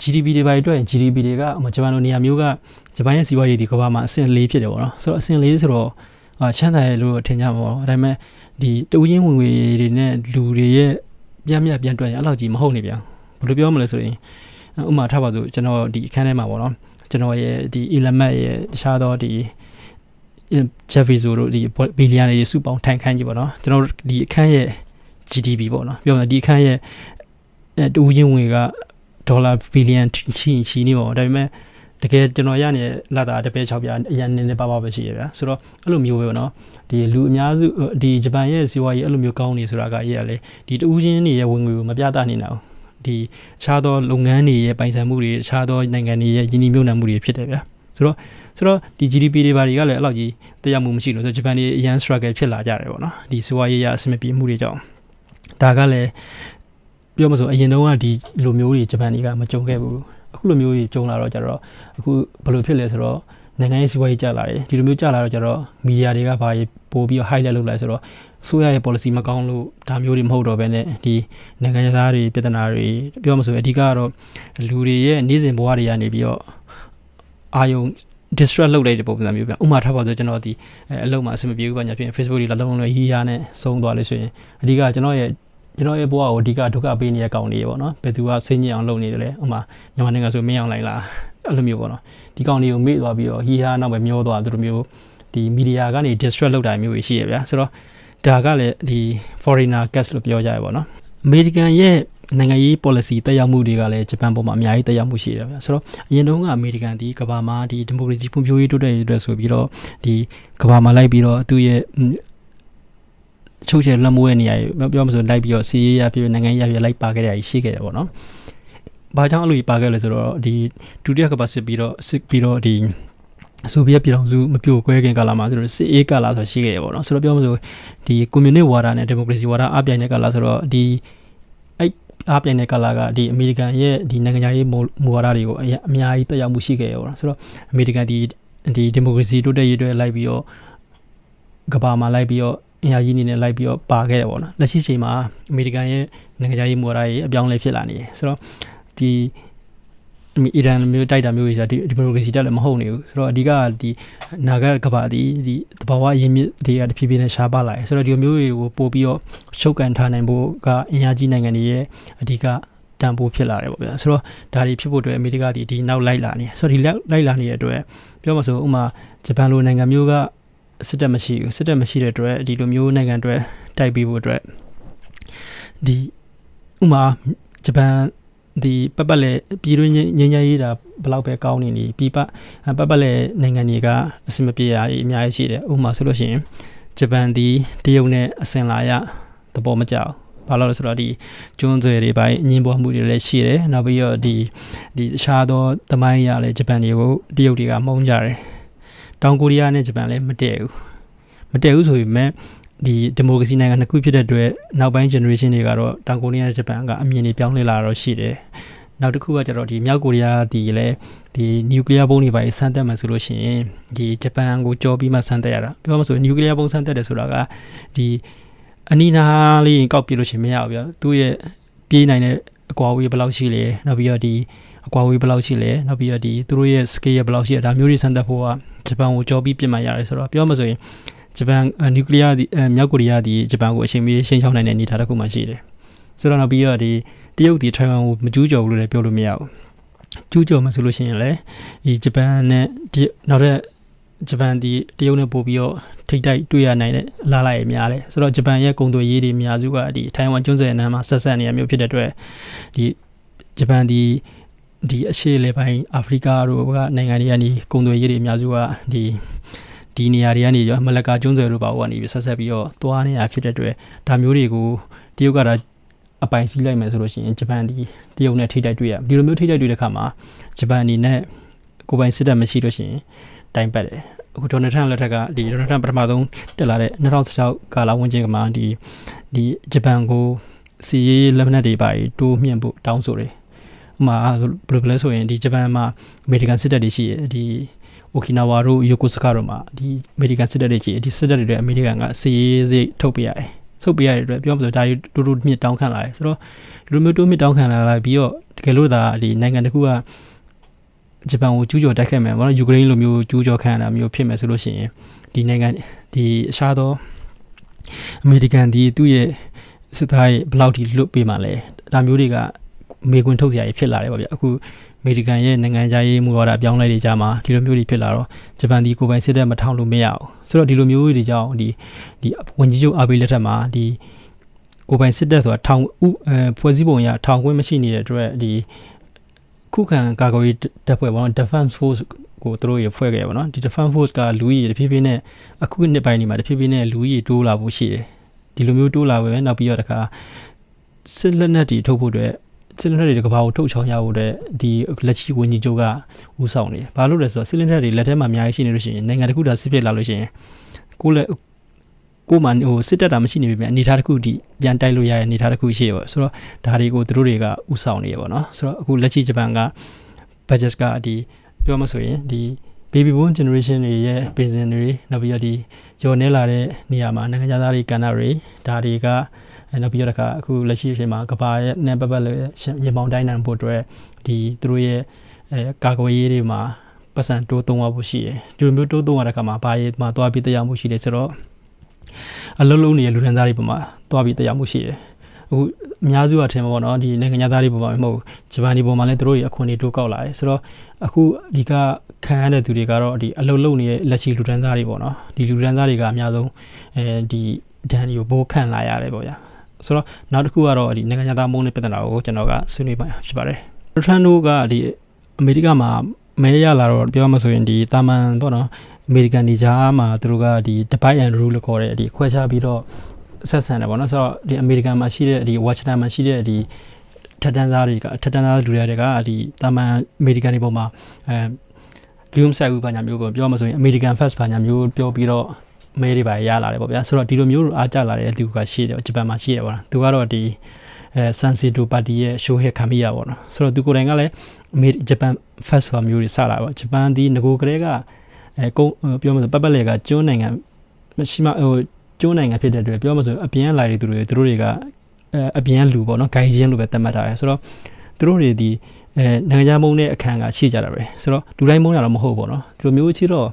GDP တွေပါအတွက် GDP တွေကဂျပန်လိုနေရာမျိုးကဂျပန်ရဲ့စီးပွားရေးဒီကမ္ဘာမှာအဆင့်၄ဖြစ်တယ်ပေါ့နော်ဆိုတော့အဆင့်၄ဆိုတော့ချမ်းသာရလို့ထင်ကြမှာပေါ့ဒါပေမဲ့ဒီတူးချင်းဝင်ငွေတွေနဲ့လူတွေရဲ့ပြန်တွက်ရင်အဲ့လောက်ကြီးမဟုတ်နေပြန်ဘယ်လိုပြောမလဲဆိုရင်ဥပမာထားပါစို့ကျွန်တော်ဒီအခန်းထဲမှာပေါ့နော်ကျွန်တော်ရဲ့ဒီ Elon Musk ရဲ့တခြားသောဒီJeff Bezos တို့ဒီဘီလီယံတွေစုပေါင်းထိုင်ခိုင်းကြည့်ပေါ့နော်ကျွန်တော်ဒီအခန်းရဲ့ GDP ပေါ့နော်ပြောမယ်ဒီအခန်းရဲ့တူးချင်းဝင်ကဒေါ်လာဘီလီယံချီနေပေါ့ဒါပေမဲ့တကယ်ကျွန်တော်ရနေလာတာတပည့်6ပြအရင်နည်းနည်းပါးပဲရှိရဗျာဆိုတော့အဲ့လိုမျိုးပဲပေါ့နော်ဒီလူအများစုဒီဂျပန်ရဲ့စီးပွားရေးအဲ့လိုမျိုးကောင်းနေဆိုတာကရေးရလေဒီတူးချင်းတွေရဲ့ဝင်ငွေကိုမပြသနိုင်ဘူးဒီအခြားသောလုပ်ငန်းတွေရဲ့ပိုင်ဆိုင်မှုတွေအခြားသောနိုင်ငံတွေရဲ့ယင်းနှိမ့်မြုပ်နှံမှုတွေဖြစ်တယ်ဗျာဆိုတော့ဒီ GDP တွေဘာတွေကလည်းအဲ့လောက်ကြီးတရားမှုမရှိလို့ဆိုဂျပန်တွေအရန် struggle ဖြစ်လာကြတယ်ပေါ့နော်ဒီစီးပွားရေးရအဆင်မပြေမှုတွေကြောင့်ဒါကလည်းပြောမဆိုအရင်တုန်းကဒီလိုမျိုးတွေဂျပန်တွေကမကြုံခဲ့ဘူးအခုလိုမျိုးကြီးကြုံလာတော့ကြတော့အခုဘယ်လိုဖြစ်လဲဆိုတော့နိုင်ငံရေးစီးပွားရေးကျလာတယ်ဒီလိုမျိုးကျလာတော့ကြတော့မီဒီယာတွေကဘာပို့ပြီး highlight လုပ်လိုက်ဆိုတော့ဆိုရရဲ့ policy မကောင်းလို့ဒါမျိုးတွေမဟုတ်တော့ဘဲနဲ့ဒီနိုင်ငံသားတွေပြည်ထနာတွေပြောမဆိုအဓိကကတော့လူတွေရဲ့နေ့စဉ်ဘဝတွေကနေပြီးတော့အာယုံ distract လုပ်လိုက်တဲ့ပုံစံမျိုးပြဥမာထားပါဆိုကျွန်တော်ဒီအလုံးမှာအဆင်မပြေဘူးပါညာဖြစ် Facebook တွေလာတော့လို့ဟီးယားနဲ့ဆုံးသွားလို့ဆိုရင်အဓိကကျွန်တော်ရဲ့ဘဝကိုအဓိကဒုက္ခပေးနေရကောင်တွေပေါ့နော်ဘယ်သူကစိတ်ညစ်အောင်လုပ်နေတယ်လဲဥမာမြန်မာနိုင်ငံဆိုမင်းအောင်လိုက်လားအဲ့လိုမျိုးပေါ့နော်ဒီကောင်တွေကိုမေ့သွားပြီးတော့ဟီးယားနောက်ပဲမျောသွားသူတို့မျိုးဒီမီဒီယာကနေ distract လုပ်တာမျိုးတွေရှိရဗျာဆိုတော့ဒါကလည်းဒီ foreigner cash လို့ပြောကြရပါတော့အမေရိကန်ရဲ့နိုင်ငံရေး policy တက်ရောက်မှုတွေကလည်းဂျပန်ပေါ်မှာအများကြီးတက်ရောက်မှုရှိတယ်ဗျာဆိုတော့အရင်တုန်းကအမေရိကန်ဒီကမ္ဘာမှာဒီဒီမိုကရေစီဖွံ့ဖြိုးရေးတိုးတက်ရေးအတွက်ဆိုပြီးတော့ဒီကမ္ဘာမှာလိုက်ပြီးတော့သူ့ရဲ့ချုပ်ချယ်လွှမ်းမိုးတဲ့နေရာကြီးပြောမှဆိုလိုက်ပြီးတော့စီးရေးရဖြစ်နိုင်ငံရေးရဖြစ်လိုက်ပါခဲ့တဲ့အရာရှိခဲ့တယ်ပေါ့နော်။ဘာကြောင့်အဲ့လိုပါခဲ့လဲဆိုတော့ဒီဒုတိယကမ္ဘာစစ်ပြီးတော့ဒီဆိုဗီယက်ပြည်ထောင်စုမပြိုကွဲခင်ကာလမှာသူတို့စစ်အေးကာလဆိုရှိခဲ့ရပေါ့နော်ဆိုတော့ပြောမှဆိုဒီကွန်မြူနစ်ဝါဒနဲ့ဒီမိုကရေစီဝါဒအပြိုင်တဲ့ကာလဆိုတော့ဒီအဲ့အပြိုင်တဲ့ကာလကဒီအမေရိကန်ရဲ့ဒီနိုင်ငံရေးမူဝါဒတွေကိုအများကြီးတက်ရောက်မှုရှိခဲ့ရပေါ့နော်ဆိုတော့အမေရိကန်ဒီဒီမိုကရေစီတိုးတက်ရေးအတွက်လိုက်ပြီးတော့ကမ္ဘာမှာလိုက်ပြီးတော့အင်အားကြီးနေနဲ့လိုက်ပြီးတော့ပါခဲ့ရပေါ့နော်လက်ရှိချိန်မှာအမေရိကန်ရဲ့နိုင်ငံရေးမူဝါဒရေးအပြောင်းလဲဖြစ်လာနေတယ်ဆိုတော့ဒီအီရန်မျိုးတိုက်တာမျိုးတွေဆိုဒီမိုကရေစီတက်လည်းမဟုတ်နေဘူးဆိုတော့အဓိကဒီနာဂတ်ကဘာဒီသဘာဝရင်းမြစ်တွေကတဖြည်းဖြည်းနဲ့ရှားပါလာတယ်ဆိုတော့ဒီမျိုးတွေကိုပို့ပြီးတော့ချုပ်ကန်ထားနိုင်ဖို့ကအင်အားကြီးနိုင်ငံတွေရဲ့အဓိကတန်ဖိုးဖြစ်လာတယ်ပေါ့ဗျာဆိုတော့ဒါတွေဖြစ်ဖို့အတွက်အမေရိကဒီနောက်လိုက်လာနေဆိုတော့ဒီလိုက်လာနေတဲ့အတွက်ပြောမှဆိုဥမာဂျပန်လိုနိုင်ငံမျိုးကစစ်တပ်မရှိဘူးစစ်တပ်မရှိတဲ့အတွက်ဒီလိုမျိုးနိုင်ငံတွေတိုက်ပြီးဖို့အတွက်ဒီဥမာဂျပန်ဒီပတ်ပတ်လေပြည်တွင်းငြိမ်းချမ်းရေးတာဘယ်လောက်ပဲကောင်းနေပြီပတ်ပတ်လေနိုင်ငံတွေကအဆင်မပြေရအများကြီးရှိတယ်ဥပမာဆိုလို့ရှိရင် ဂျပန်ဒီတရုတ်နဲ့အစင်လာရသဘောမကျဘာလို့လဲဆိုတော့ဒီကျွန်းဆွယ်တွေပိုင်းအငင်းပွားမှုတွေလည်းရှိတယ်နောက်ပြီးတော့ဒီအခြားသောသမိုင်းရလည်းဂျပန်တွေကိုတရုတ်တွေကမုန်းကြတယ်တောင်ကိုရီးယားနဲ့ဂျပန်လည်းမတည့်ဘူးဆိုပေမဲ့ဒီဒီမိုကရေစီနိုင်ငံနှစ်ခုဖြစ်တဲ့အတွက်နောက်ပိုင်း generation တွေကတော့တောင်ကိုရီးယားဂျပန်ကအမြင်တွေပြောင်းလဲလာတော့ရှိတယ်နောက်တစ်ခုကကျတော့ဒီမြောက်ကိုရီးယားဒီလည်းဒီနျူကလ িয়ার ဘုံးတွေပါဆန်းတက်မှဆိုလို့ရှိရင်ဒီဂျပန်ကိုကြောပြီးမှဆန်းတက်ရတာပြောမှဆိုနျူကလ িয়ার ဘုံးဆန်းတက်တယ်ဆိုတာကဒီအနီနာလေးကောက်ပြလို့ရှိရင်မရဘူးဗျသူ့ရဲ့ပြေးနိုင်တဲ့အကွာဝေးဘယ်လောက်ရှိလဲနောက်ပြီးတော့ဒီအကွာဝေးဘယ်လောက်ရှိလဲနောက်ပြီးတော့ဒီသူတို့ရဲ့ scale ဘယ်လောက်ရှိလဲဒါမျိုးတွေဆန်းတက်ဖို့ကဂျပန်ကိုကြောပြီးပြစ်မှရတယ်ဆိုတော့ပြောမှဆိုရင်ဂျပန်နျူကလ িয়ার ဒီမြောက်ကိုရီးယားဒီဂျပန်ကိုအချိန်မီရှင်းချောင်းနိုင်တဲ့အနေအထားတစ်ခုမှရှိတယ်ဆိုတော့နောက်ပြီးတော့ဒီတရုတ်ဒီထိုင်ဝမ်ကိုမကျူးကျော်ဘူးလို့လည်းပြောလို့မရဘူးကျူးကျော်မှဆိုလို့ရှိရင်လည်းဒီဂျပန်နဲ့နောက်တဲ့ဂျပန်ဒီတရုတ်နဲ့ပို့ပြီးတော့ထိတ်တိုက်တွေ့ရနိုင်တဲ့လာလာရများတယ်ဆိုတော့ဂျပန်ရဲ့ကုန်သွယ်ရေးတွေအများစုကဒီထိုင်ဝမ်ကျွန်းဆွယ်အနံမှာဆက်နေရမျိုးဖြစ်တဲ့အတွက်ဒီဂျပန်ဒီအရှေ့လေပိုင်းအာဖရိကတို့ကနိုင်ငံတွေကနေကုန်သွယ်ရေးတွေအများစုကဒီနေရာတွေကနေရောမလကာကျွန်းဆွယ်တို့ပါကနေပြီးဆက်ပြီးတော့သွားနေရဖြစ်တဲ့အတွက်ဒါမျိုးတွေကိုတရုတ်ကအပိုင်စီးလိုက်မယ်ဆိုလို့ရှိရင်ဂျပန်ဒီတရုတ်နဲ့ထိတိုက်တွေ့ရဒီလိုမျိုးထိတိုက်တွေ့တဲ့ခါမှာဂျပန်အနေနဲ့ကိုယ်ပိုင်စစ်တပ်မရှိလို့ရှိရင်တိုင်ပတ်တယ်အခုဒေါ်နယ်ထရန့်လက်ထက်ကဒီဒေါ်နယ်ထရန့်ပထမဆုံးတက်လာတဲ့2016ကာလဝန်းကျင်ကမှဒီဂျပန်ကိုစီရေးလက်နက်တွေပါတိုးမြှင့်ဖို့တောင်းဆိုတယ်ဥမာဘယ်လိုလဲဆိုရင်ဒီဂျပန်မှာအမေရိကန်စစ်တပ်တွေရှိတယ်ဒီအိုကီနာဝါတို့ယိုကိုစကာတို့မှာဒီအမေရိကန်စစ်တပ်တွေရှိတယ်ဒီစစ်တပ်တွေအမေရိကန်ကစီရေးစိတ်ထုတ်ပေးရတယ်ဆုတ်ပေးရတဲ့အတွက်ပြောမှဆိုဒါတွေတိုးမြင့်တောင်းခံလာတယ်ဆိုတော့ဒီလိုမျိုးတိုးမြင့်တောင်းခံလာပြီးတော့တကယ်လို့ဒါဒီနိုင်ငံတစ်ခုကဂျပန်ကိုကျူးကျော်တိုက်ခိုက်မယ်ပေါ့နော်ယူကရိန်းလိုမျိုးကျူးကျော်ခံရတာမျိုးဖြစ်မယ်ဆိုလို့ရှိရင်ဒီနိုင်ငံဒီအရှားသောအမေရိကန်ဒီသူ့ရဲ့စစ်သားရဲ့ဘယ်လောက်ထိလွတ်ပေးမှလဲဒါမျိုးတွေကမေကွန်းထုတ်စရာကြီးဖြစ်လာတယ်ပေါ့ဗျအခုအမေရိကန်ရဲ့နိုင်ငံခြားရေးမူဝါဒအပြောင်းလဲတွေကြားမှာဒီလိုမျိုးတွေဖြစ်လာတော့ဂျပန်ဒီကိုယ်ပိုင်စစ်တပ်မထောင်လို့မရအောင်ဆိုတော့ဒီလိုမျိုးတွေကြောင့်ဒီဝန်ကြီးချုပ်အာဘေးလက်ထက်မှာဒီကိုယ်ပိုင်စစ်တပ်ဆိုတာထောင်ဖွဲ့စည်းပုံအရထောင်ခွင့်မရှိနေတဲ့အတွက်ဒီခုခံကာကွယ်ရေးတပ်ဖွဲ့ပေါ့နော် Defense Force ကိုသူတို့ရဖွဲ့ခဲ့ရပါတော့ဒီ Defense Force ကလူကြီးတဖြည်းဖြည်းနဲ့အခုနှစ်ပိုင်းတွေမှာတဖြည်းဖြည်းနဲ့လူကြီးတိုးလာဖို့ရှိတယ်ဒီလိုမျိုးတိုးလာပဲနောက်ပြီးတော့တခါစစ်လက်နက်တွေထုတ်ဖို့အတွက်စစ်လက်နက်တွေကဘာကိုထုတ်ချောင်းရဖို့တဲ့ဒီလက်ချီဝန်ကြီးချုပ်ကဦးဆောင်နေဘာလို့လဲဆိုတော့စစ်လက်နက်တွေလက်ထဲမှာအများကြီးရှိနေလို့ရှိရင်နိုင်ငံတစ်ခုဒါစစ်ဖြစ်လာလို့ရှိရင်ကိုမှစစ်တပ်တာမရှိနေပြီအနေထားတစ်ခုဒီပြန်တိုက်လို့ရတဲ့အနေထားတစ်ခုရှိရပါဆိုတော့ဒါတွေကိုသူတို့တွေကဦးဆောင်နေရပါတော့ဆိုတော့အခုလက်ချီဂျပန်က budget ကဒီပြောမှဆိုရင်ဒီ baby boom generation တွေရဲ့ပင်စင်တွေနောက်ပြီးတော့ဒီကျော်နေလာတဲ့နေရာမှာနိုင်ငံသားတွေကဏ္ဍတွေဒါတွေကနောက်ပြီးတော့အခုလက်ရှိအချိန်မှာကဘာရဲ့နဲ့ပတ်လည်းရေမောင်းတိုင်းနိုင်ဖို့အတွက်ဒီသူတို့ရဲ့ကာကွယ်ရေးတွေမှာပတ်စံတိုးသုံးဖို့ရှိတယ်ဒီလိုမျိုးတိုးသုံးရတဲ့အခါမှာဘာရေးမှာသွားပြီးတရားမှုရှိတယ်ဆိုတော့အလုံးလုံးနေတဲ့လူဒန်းသားတွေပေါ်မှာသွားပြီးတရားမှုရှိတယ်အခုအများစုကထင်မှာပေါ့နော်ဒီနိုင်ငံသားတွေပေါ်မှာမဟုတ်ဂျပန်တွေပေါ်မှာလည်းသူတို့ရဲ့အခွင့်အရေးတိုးကောက်လာတယ်ဆိုတော့အခုဒီကခံရတဲ့သူတွေကတော့ဒီအလုံးလုံးနေတဲ့လက်ရှိလူဒန်းသားတွေပေါ့နော်ဒီလူဒန်းသားတွေကအများဆုံးဒီဒဏ်တွေကိုဘိုးခံလာရတယ်ပေါ့ဗျာဆိုတော့နောက်တစ်ခုကတော့ဒီနိုင်ငံသားမုန်းတဲ့ပြဿနာကိုကျွန်တော်ကဆွေးနွေးပါဖြစ်ပါတယ်ထရန်တို့ကဒီအမေရိကမှာမဲရလာတော့ပြောမှဆိုရင်ဒီတာမန်ပေါ့နော်အမေရိကန်ဒီကြားမှာသူတို့ကဒီ divide and rule လို့ခေါ်တဲ့ဒီခွဲခြားပြီးတော့ဆက်ဆံတယ်ပေါ့နော်ဆိုတော့ဒီအမေရိကန်မှာရှိတဲ့ဒီ Washington မှာရှိတဲ့ဒီထက်တန်းသားလူတွေကဒီတာမန်အမေရိကန်တွေပေါ်မှာဂိမ်းဆိုင်ဦးဘာညာမျိုးပေါ့ပြောမှဆိုရင် American First ဘာညာမျိုးပြောပြီးတော့မဲတွေပါရလာတယ်ပေါ့ဗျာဆိုတော့ဒီလိုမျိုးအားကြလာတဲ့လူကရှိတယ်ဂျပန်မှာရှိတယ်ပေါ့နော်သူကတော့ဒီSansito Party ရဲ့ show ဟက်ခံမိရပေါ့နော်ဆိုတော့သူကိုယ်တိုင်ကလည်းဂျပန် First ဆိုတာမျိုးတွေစလာပေါ့ဂျပန်ဒီငကိုကလေးကပြောမှဆိုပတ်လေကကျွန်းနိုင်ငံမရှိမကျွန်းနိုင်ငံဖြစ်တဲ့အတွက်ပြောမှဆိုအပြင်လာတဲ့သူတွေတို့တွေကအပြင်လူပေါ့နော်ဂိုင်းချင်းလိုပဲသတ်မှတ်ထားတယ်ဆိုတော့သူတို့တွေဒီနိုင်ငံခြားမုန်းတဲ့အခန်းကရှိကြတာပဲဆိုတော့လူတိုင်းမုန်းရတော့မဟုတ်ပေါ့နော်ဒီလိုမျိုးချီတော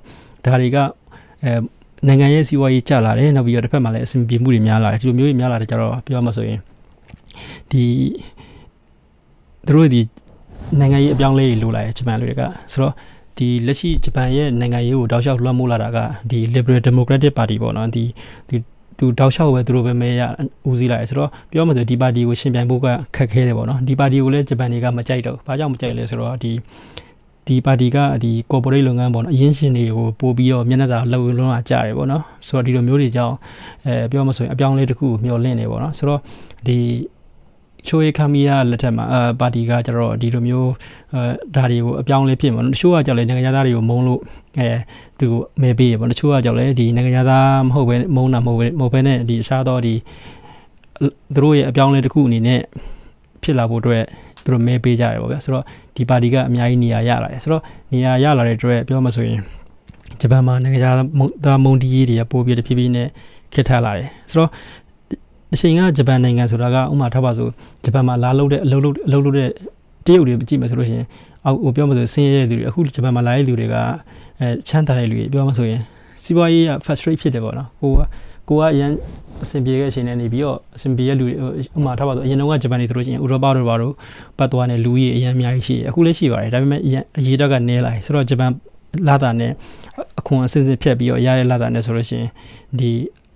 ့ဒါတွေကနိုင်ငံရဲ့စီးပွားရေးကျလာတယ်နောက်ပြီးတော့တစ်ဖက်မှာလည်းအဆင်ပြေမှုတွေများလာတယ်ဒီလိုမျိုးတွေများလာတဲ့ကြတော့ပြောမှဆိုရင်ဒီသူတို့ဒီနိုင်ငံရေးအပြောင်းလဲလိုလာတယ်ဂျပန်လူတွေကဆိုတော့ဒီလက်ရှိဂျပန်ရဲ့နိုင်ငံရေးကိုတောက်လျှောက်လွှမ်းမိုးလာတာကဒီ Liberal Democratic Party ပေါ့နော်ဒီသူတောက်လျှောက်ပဲသူတို့ပဲမဲရဦးစီးလာတယ်ဆိုတော့ပြောမှဆိုဒီပါတီကိုရှင်ပြိုင်ဖို့ကခက်ခဲတယ်ပေါ့နော်ဒီပါတီကိုလည်းဂျပန်တွေကမကြိုက်တော့ဘာကြောင့်မကြိုက်လဲဆိုတော့ဒီ ဒီပါတီကဒီ corporate လုပ်ငန်းပေါ့နော်အရင်းရှင်တွေကိုပို့ပြီးတော့မျက်နှာသာလှုပ်လုံးလာကြတယ်ပေါ့နော်ဆိုတော့ဒီလိုမျိုးတွေကြောင့်ပြောမှဆိုရင်အပြောင်းလဲတစ်ခုမျှော်လင့်နေပေါ့နော်ဆိုတော့ဒီချိုးရခမီယာလက်ထက်မှာပါတီကကျတော့ဒီလိုမျိုးဒါတွေကိုအပြောင်းလဲဖြစ်မှာတချို့ကကြောက်လေနိုင်ငံသားတွေကိုမုန်းလို့သူမဲပေးရပေါ့တချို့ကကြောက်လေဒီနိုင်ငံသားမဟုတ်ပဲမုန်းတာမဟုတ်ပဲနဲ့ဒီအစားတော့ဒီသူတို့ရဲ့အပြောင်းလဲတစ်ခုအနေနဲ့ဖြစ်လာဖို့အတွက်သူတို့မဲပေးကြတယ်ပေါ့ဗျာဆိုတော့ဒီပါတီကအများကြီးနေရာရလာတယ်ဆိုတော့နေရာရလာတဲ့အတွက်ပြောမှဆိုရင်ဂျပန်မှာနိုင်ငံသားမုန်းတီးရေးတွေကပိုပြီးတဖြည်းဖြည်းနဲ့ခက်ထလာတယ်ဆိုတော့အချိန်ကဂျပန်နိုင်ငံဆိုတာကဥမာထားပါဆိုဂျပန်မှာလာလုပ်တဲ့အလုပ်လုပ်တဲ့တရုတ်တွေကြည့်မယ်ဆိုလို့ရှိရင်အောက်ပြောမှဆိုဆင်းရဲတဲ့လူတွေအခုဂျပန်မှာလာတဲ့လူတွေကချမ်းသာတဲ့လူတွေပြောမှဆိုရင်စီးပွားရေးက fast rate ဖြစ်တယ်ပေါ့နော်ကိုကအရင်အဆင်ပြေတဲ့အချိန်နဲ့နေပြီးတော့အဆင်ပြေတဲ့လူဥမာထားပါဆိုအရင်တုန်းကဂျပန်နေဆိုလို့ရှိရင်ဥရောပတို့ဘာတို့ပတ်သွားတဲ့လူကြီးအရင်အများကြီးရှိတယ်အခုလည်းရှိပါတယ်ဒါပေမဲ့အရေးတော့ကနည်းလာတယ်ဆိုတော့ဂျပန်လာတာနဲ့အခွန်အစစ်စစ်ဖြတ်ပြီးတော့ရတဲ့လာတာနဲ့ဆိုလို့ရှိရင်ဒီ